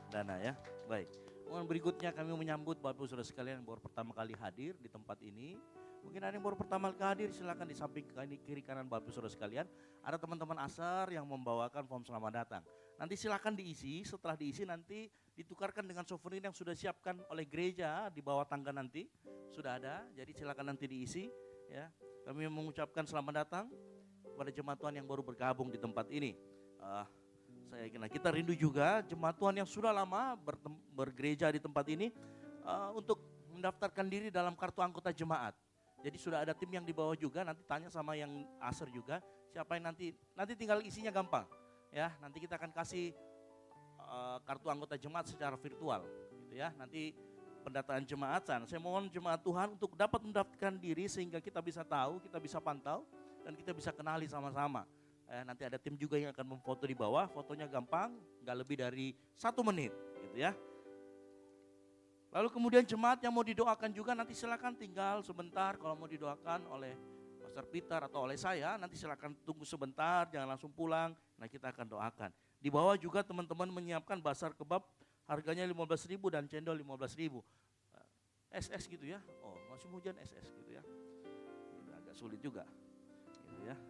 dana ya. Baik. Mohon berikutnya kami menyambut Bapak Saudara sekalian yang baru pertama kali hadir di tempat ini. Mungkin ada yang baru pertama kali hadir, silakan di samping kiri kanan Bapak Saudara sekalian. Ada teman-teman ASAR yang membawakan form selamat datang. Nanti silakan diisi, setelah diisi nanti ditukarkan dengan souvenir yang sudah siapkan oleh gereja di bawah tangga nanti. Sudah ada, jadi silakan nanti diisi ya. Kami mengucapkan selamat datang kepada jemaat Tuhan yang baru bergabung di tempat ini. Saya yakin kita rindu juga jemaat Tuhan yang sudah lama bergereja di tempat ini untuk mendaftarkan diri dalam kartu anggota jemaat. Jadi sudah ada tim yang dibawa juga, nanti tanya sama yang ASER juga, siapa yang nanti tinggal isinya gampang. Ya, nanti kita akan kasih kartu anggota jemaat secara virtual gitu ya. Nanti pendataan jemaat saya mohon jemaat Tuhan untuk dapat mendaftarkan diri sehingga kita bisa tahu, kita bisa pantau dan kita bisa kenali sama-sama. Nanti ada tim juga yang akan memfoto di bawah, fotonya gampang, nggak lebih dari 1 menit gitu ya. Lalu kemudian jemaat yang mau didoakan juga nanti silakan tinggal sebentar, kalau mau didoakan oleh Pastor Peter atau oleh saya, nanti silakan tunggu sebentar, jangan langsung pulang, nah kita akan doakan. Di bawah juga teman-teman menyiapkan basar kebab, harganya 15.000 dan cendol 15.000. SS gitu ya, oh masih hujan SS gitu ya, ini agak sulit juga gitu ya.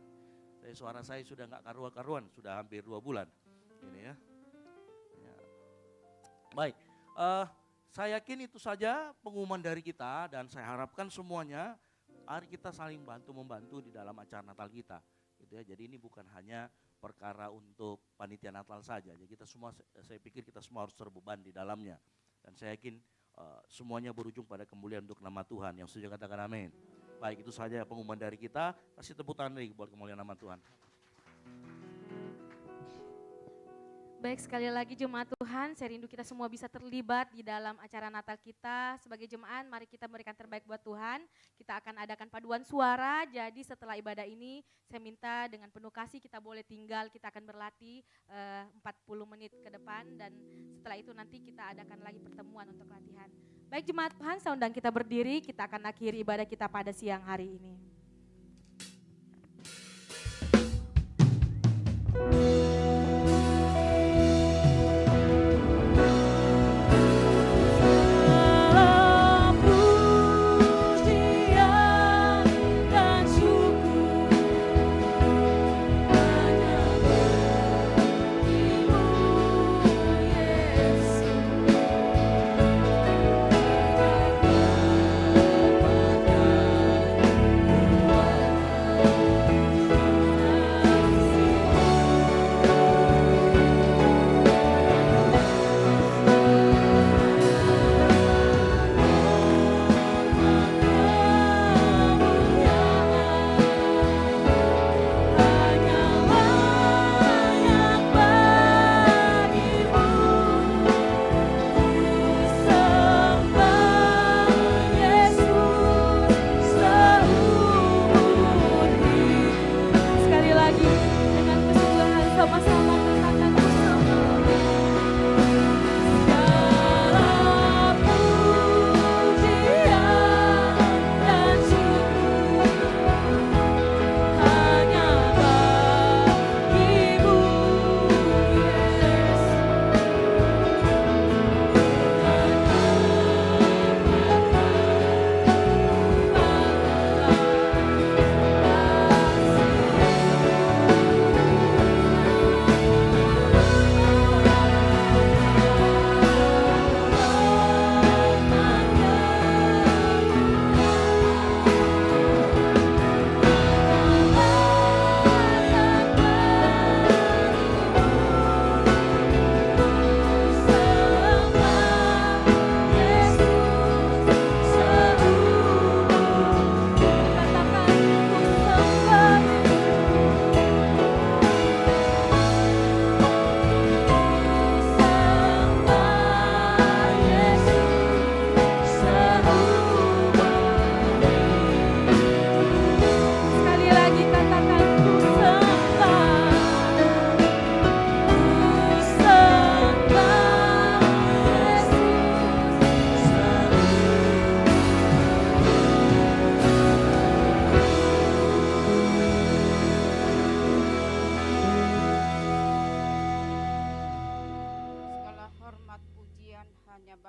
Suara saya sudah nggak karuan-karuan, sudah hampir 2 bulan ini ya. Baik, saya yakin itu saja pengumuman dari kita dan saya harapkan semuanya hari kita saling bantu-membantu di dalam acara Natal kita gitu ya. Jadi ini bukan hanya perkara untuk panitia Natal saja, jadi kita semua, saya pikir kita semua harus terbeban di dalamnya dan saya yakin semuanya berujung pada kemuliaan untuk nama Tuhan. Yang setuju katakan amin. Baik, itu saja pengumuman dari kita. Kasih tepuk tangan lagi buat kemuliaan nama Tuhan. Baik, sekali lagi jemaat Tuhan, saya rindu kita semua bisa terlibat di dalam acara Natal kita. Sebagai jemaat, mari kita memberikan terbaik buat Tuhan. Kita akan adakan paduan suara, jadi setelah ibadah ini saya minta dengan penuh kasih kita boleh tinggal, kita akan berlatih 40 menit ke depan dan setelah itu nanti kita adakan lagi pertemuan untuk latihan. Baik jemaat Tuhan, saya undang kita berdiri, kita akan akhiri ibadah kita pada siang hari ini.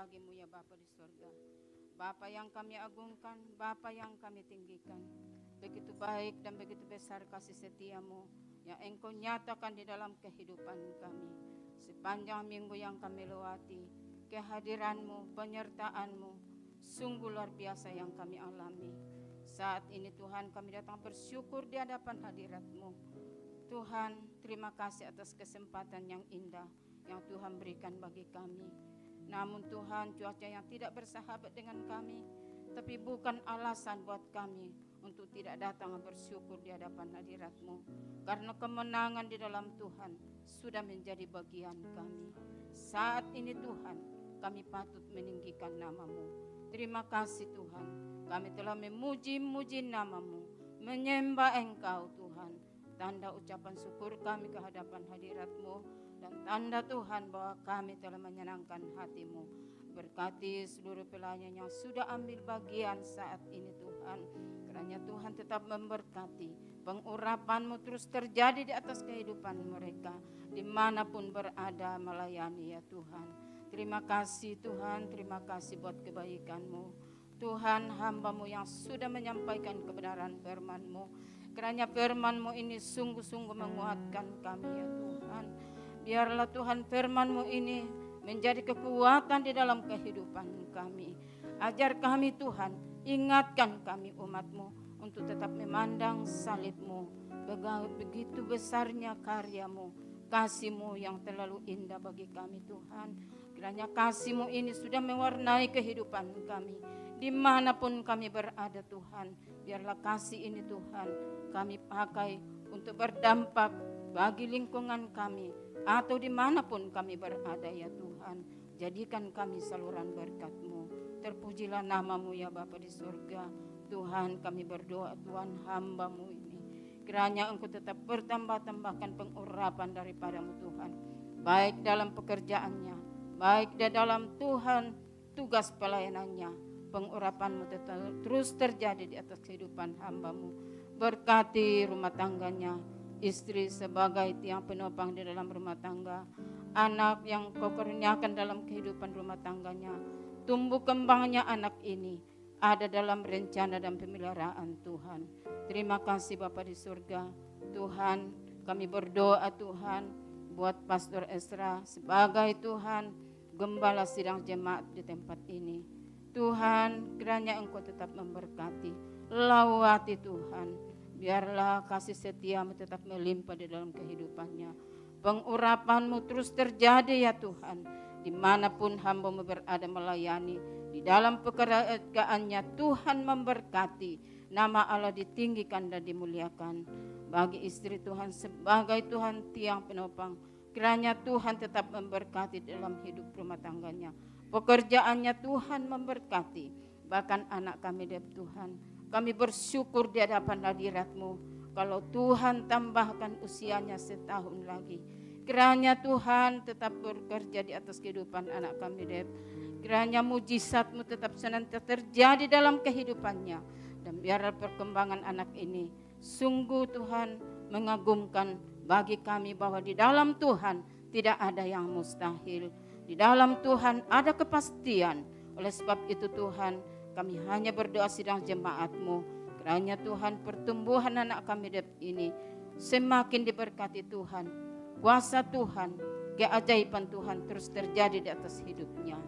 bagi-Mu ya Bapa di surga. Bapa yang kami agungkan, Bapa yang kami tinggikan. Begitu baik dan begitu besar kasih setia-Mu yang Engkau nyatakan di dalam kehidupan kami. Sepanjang minggu yang kami lewati, kehadiran-Mu, penyertaan-Mu, sungguh luar biasa yang kami alami. Saat ini Tuhan kami datang bersyukur di hadapan hadirat-Mu. Tuhan, terima kasih atas kesempatan yang indah yang Tuhan berikan bagi kami. Namun Tuhan, cuaca yang tidak bersahabat dengan kami, tapi bukan alasan buat kami untuk tidak datang bersyukur di hadapan hadirat-Mu. Karena kemenangan di dalam Tuhan sudah menjadi bagian kami. Saat ini Tuhan, kami patut meninggikan nama-Mu. Terima kasih Tuhan, kami telah memuji-muji nama-Mu, menyembah Engkau Tuhan. Tanda ucapan syukur kami ke hadapan hadirat-Mu, dan tanda Tuhan bahwa kami telah menyenangkan hati-Mu. Berkati seluruh pelayan yang sudah ambil bagian saat ini Tuhan. Kiranya Tuhan tetap memberkati. Pengurapan-Mu terus terjadi di atas kehidupan mereka. Dimanapun berada melayani ya Tuhan. Terima kasih Tuhan, terima kasih buat kebaikan-Mu. Tuhan, hamba-Mu yang sudah menyampaikan kebenaran firman-Mu. Kiranya firman-Mu ini sungguh-sungguh menguatkan kami ya Tuhan. Biarlah Tuhan firman-Mu ini menjadi kekuatan di dalam kehidupan kami. Ajar kami Tuhan, ingatkan kami umat-Mu untuk tetap memandang salib-Mu. Begitu besarnya karya-Mu, kasih-Mu yang terlalu indah bagi kami Tuhan. Kiranya kasih-Mu ini sudah mewarnai kehidupan kami. Dimanapun kami berada Tuhan, biarlah kasih ini Tuhan kami pakai untuk berdampak bagi lingkungan kami, atau dimanapun kami berada ya Tuhan. Jadikan kami saluran berkat-Mu. Terpujilah nama-Mu ya Bapa di surga. Tuhan, kami berdoa Tuhan, hamba-Mu ini, kiranya Engkau tetap bertambah-tambahkan pengurapan daripada-Mu Tuhan, baik dalam pekerjaannya, baik di dalam Tuhan tugas pelayanannya. Pengurapan-Mu tetap terus terjadi di atas kehidupan hamba-Mu. Berkati rumah tangganya, istri sebagai tiang penopang di dalam rumah tangga, anak yang Kau kurniakan dalam kehidupan rumah tangganya. Tumbuh kembangnya anak ini ada dalam rencana dan pemeliharaan Tuhan. Terima kasih Bapa di surga. Tuhan, kami berdoa Tuhan buat Pastor Ezra sebagai Tuhan gembala sidang jemaat di tempat ini. Tuhan, kiranya Engkau tetap memberkati, lawati Tuhan. Biarlah kasih setia-Mu tetap melimpah di dalam kehidupannya. Pengurapan-Mu terus terjadi ya Tuhan. Dimanapun hamba-Mu berada melayani, di dalam pekerjaannya Tuhan memberkati. Nama Allah ditinggikan dan dimuliakan. Bagi istri Tuhan sebagai Tuhan tiang penopang, kiranya Tuhan tetap memberkati dalam hidup rumah tangganya. Pekerjaannya Tuhan memberkati. Bahkan anak kami dari Tuhan, kami bersyukur di hadapan hadirat-Mu. Kalau Tuhan tambahkan usianya setahun lagi, kiranya Tuhan tetap bekerja di atas kehidupan anak kami Deb. Kiranya mujizat-Mu tetap senantiasa terjadi dalam kehidupannya. Dan biarlah perkembangan anak ini sungguh Tuhan mengagumkan bagi kami, bahwa di dalam Tuhan tidak ada yang mustahil. Di dalam Tuhan ada kepastian. Oleh sebab itu Tuhan, kami hanya berdoa sidang jemaat-Mu. Kiranya Tuhan pertumbuhan anak kami ini semakin diberkati Tuhan. Kuasa Tuhan, keajaiban Tuhan terus terjadi di atas hidupnya.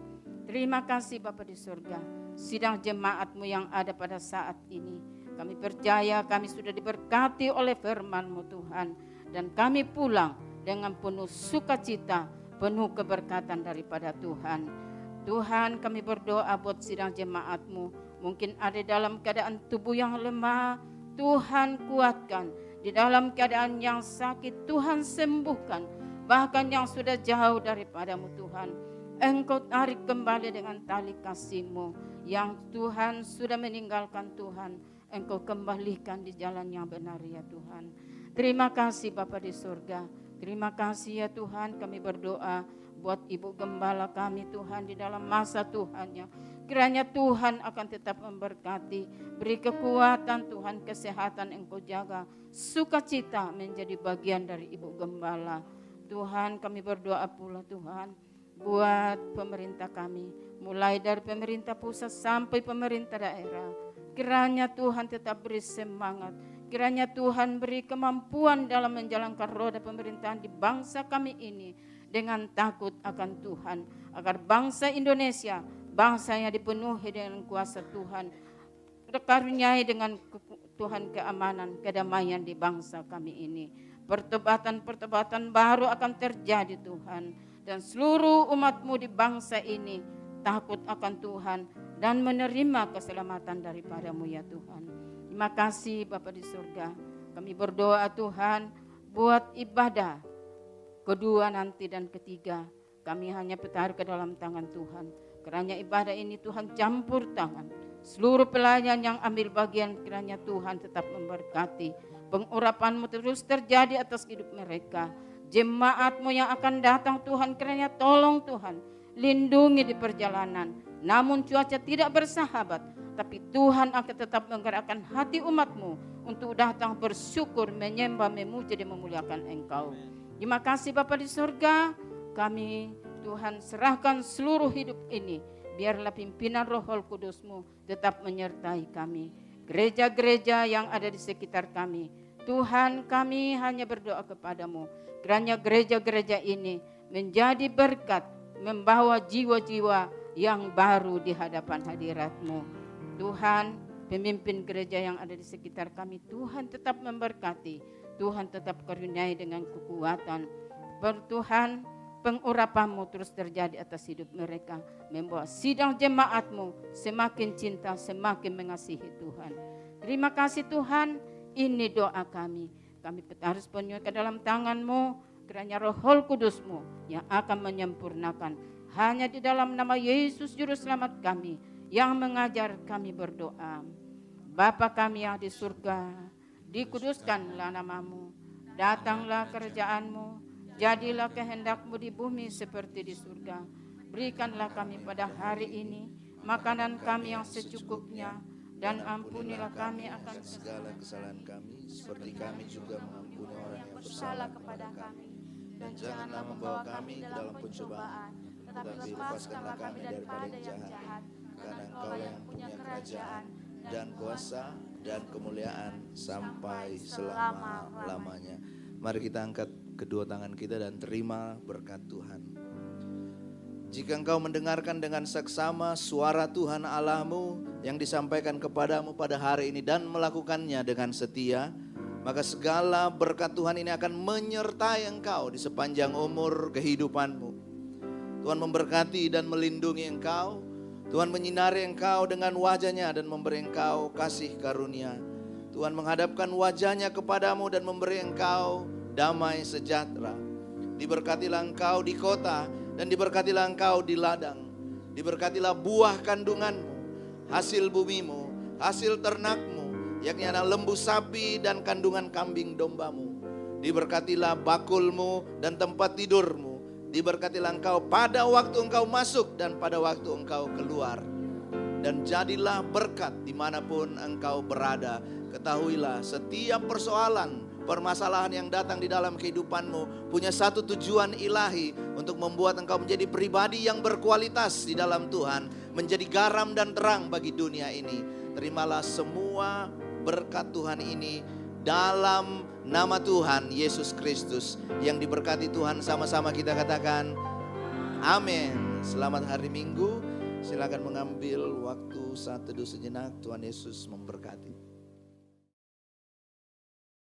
Terima kasih Bapa di surga. Sidang jemaat-Mu yang ada pada saat ini, kami percaya kami sudah diberkati oleh firman-Mu Tuhan. Dan kami pulang dengan penuh sukacita, penuh keberkatan daripada Tuhan. Tuhan, kami berdoa buat sidang jemaat-Mu. Mungkin ada dalam keadaan tubuh yang lemah, Tuhan kuatkan. Di dalam keadaan yang sakit, Tuhan sembuhkan. Bahkan yang sudah jauh daripada-Mu Tuhan, Engkau tarik kembali dengan tali kasih-Mu. Yang Tuhan sudah meninggalkan Tuhan, Engkau kembalikan di jalan yang benar ya Tuhan. Terima kasih Bapa di surga. Terima kasih ya Tuhan, kami berdoa buat Ibu Gembala kami Tuhan di dalam masa Tuhannya. Kiranya Tuhan akan tetap memberkati, beri kekuatan Tuhan, kesehatan Engkau jaga, sukacita menjadi bagian dari Ibu Gembala. Tuhan, kami berdoa pula Tuhan, buat pemerintah kami, mulai dari pemerintah pusat sampai pemerintah daerah. Kiranya Tuhan tetap beri semangat, kiranya Tuhan beri kemampuan dalam menjalankan roda pemerintahan di bangsa kami ini dengan takut akan Tuhan, agar bangsa Indonesia, bangsa yang dipenuhi dengan kuasa Tuhan, dikaruniai dengan Tuhan keamanan, kedamaian di bangsa kami ini. Pertobatan-pertobatan baru akan terjadi Tuhan, dan seluruh umat-Mu di bangsa ini takut akan Tuhan dan menerima keselamatan daripada-Mu ya Tuhan. Terima kasih Bapa di surga. Kami berdoa Tuhan buat ibadah kedua nanti dan ketiga. Kami hanya taruh ke dalam tangan Tuhan. Kiranya ibadah ini Tuhan campur tangan. Seluruh pelayan yang ambil bagian kiranya Tuhan tetap memberkati. Pengurapan-Mu terus terjadi atas hidup mereka. Jemaat-Mu yang akan datang Tuhan kiranya tolong Tuhan. Lindungi di perjalanan. Namun cuaca tidak bersahabat. Tapi Tuhan akan tetap menggerakkan hati umat-Mu untuk datang bersyukur, menyembah, memuji dan memuliakan Engkau. Terima kasih Bapa di surga. Kami Tuhan serahkan seluruh hidup ini. Biarlah pimpinan Roh Kudus-Mu tetap menyertai kami. Gereja-gereja yang ada di sekitar kami. Tuhan, kami hanya berdoa kepada-Mu. Kiranya gereja-gereja ini menjadi berkat, membawa jiwa-jiwa yang baru di hadapan hadirat-Mu. Tuhan, pemimpin gereja yang ada di sekitar kami, Tuhan tetap memberkati. Tuhan tetap karuniai dengan kekuatan. Tuhan, pengurapan-Mu terus terjadi atas hidup mereka. Membawa sidang jemaat-Mu semakin cinta, semakin mengasihi Tuhan. Terima kasih Tuhan, ini doa kami. Kami harus penyuh ke dalam tangan-Mu, kiranya Roh Kudus-Mu yang akan menyempurnakan. Hanya di dalam nama Yesus Juru Selamat kami yang mengajar kami berdoa. Bapa kami yang di surga, dikuduskanlah nama-Mu, datanglah kerajaan-Mu, jadilah kehendak-Mu di bumi seperti di surga. Berikanlah kami pada hari ini makanan kami yang secukupnya, dan ampunilah kami akan segala kesalahan kami, seperti kami juga mengampuni orang yang bersalah kepada kami. Dan janganlah membawa kami ke dalam pencobaan, tetapi lepaskanlah kami daripada yang jahat. Karena Engkau yang punya kerajaan dan kuasa dan kemuliaan sampai selama-lamanya. Mari kita angkat kedua tangan kita dan terima berkat Tuhan. Jika engkau mendengarkan dengan seksama suara Tuhan Allahmu yang disampaikan kepadamu pada hari ini dan melakukannya dengan setia, maka segala berkat Tuhan ini akan menyertai engkau di sepanjang umur kehidupanmu. Tuhan memberkati dan melindungi engkau. Tuhan menyinari engkau dengan wajah-Nya dan memberi engkau kasih karunia. Tuhan menghadapkan wajah-Nya kepadamu dan memberi engkau damai sejahtera. Diberkatilah engkau di kota dan diberkatilah engkau di ladang. Diberkatilah buah kandunganmu, hasil bumimu, hasil ternakmu, yakni anak lembu sapi dan kandungan kambing dombamu. Diberkatilah bakulmu dan tempat tidurmu. Diberkatilah engkau pada waktu engkau masuk dan pada waktu engkau keluar. Dan jadilah berkat dimanapun engkau berada. Ketahuilah setiap persoalan, permasalahan yang datang di dalam kehidupanmu punya satu tujuan ilahi untuk membuat engkau menjadi pribadi yang berkualitas di dalam Tuhan, menjadi garam dan terang bagi dunia ini. Terimalah semua berkat Tuhan ini dalam nama Tuhan Yesus Kristus. Yang diberkati Tuhan, sama-sama kita katakan amin. Selamat hari Minggu. Silakan mengambil waktu saat teduh sejenak. Tuhan Yesus memberkati.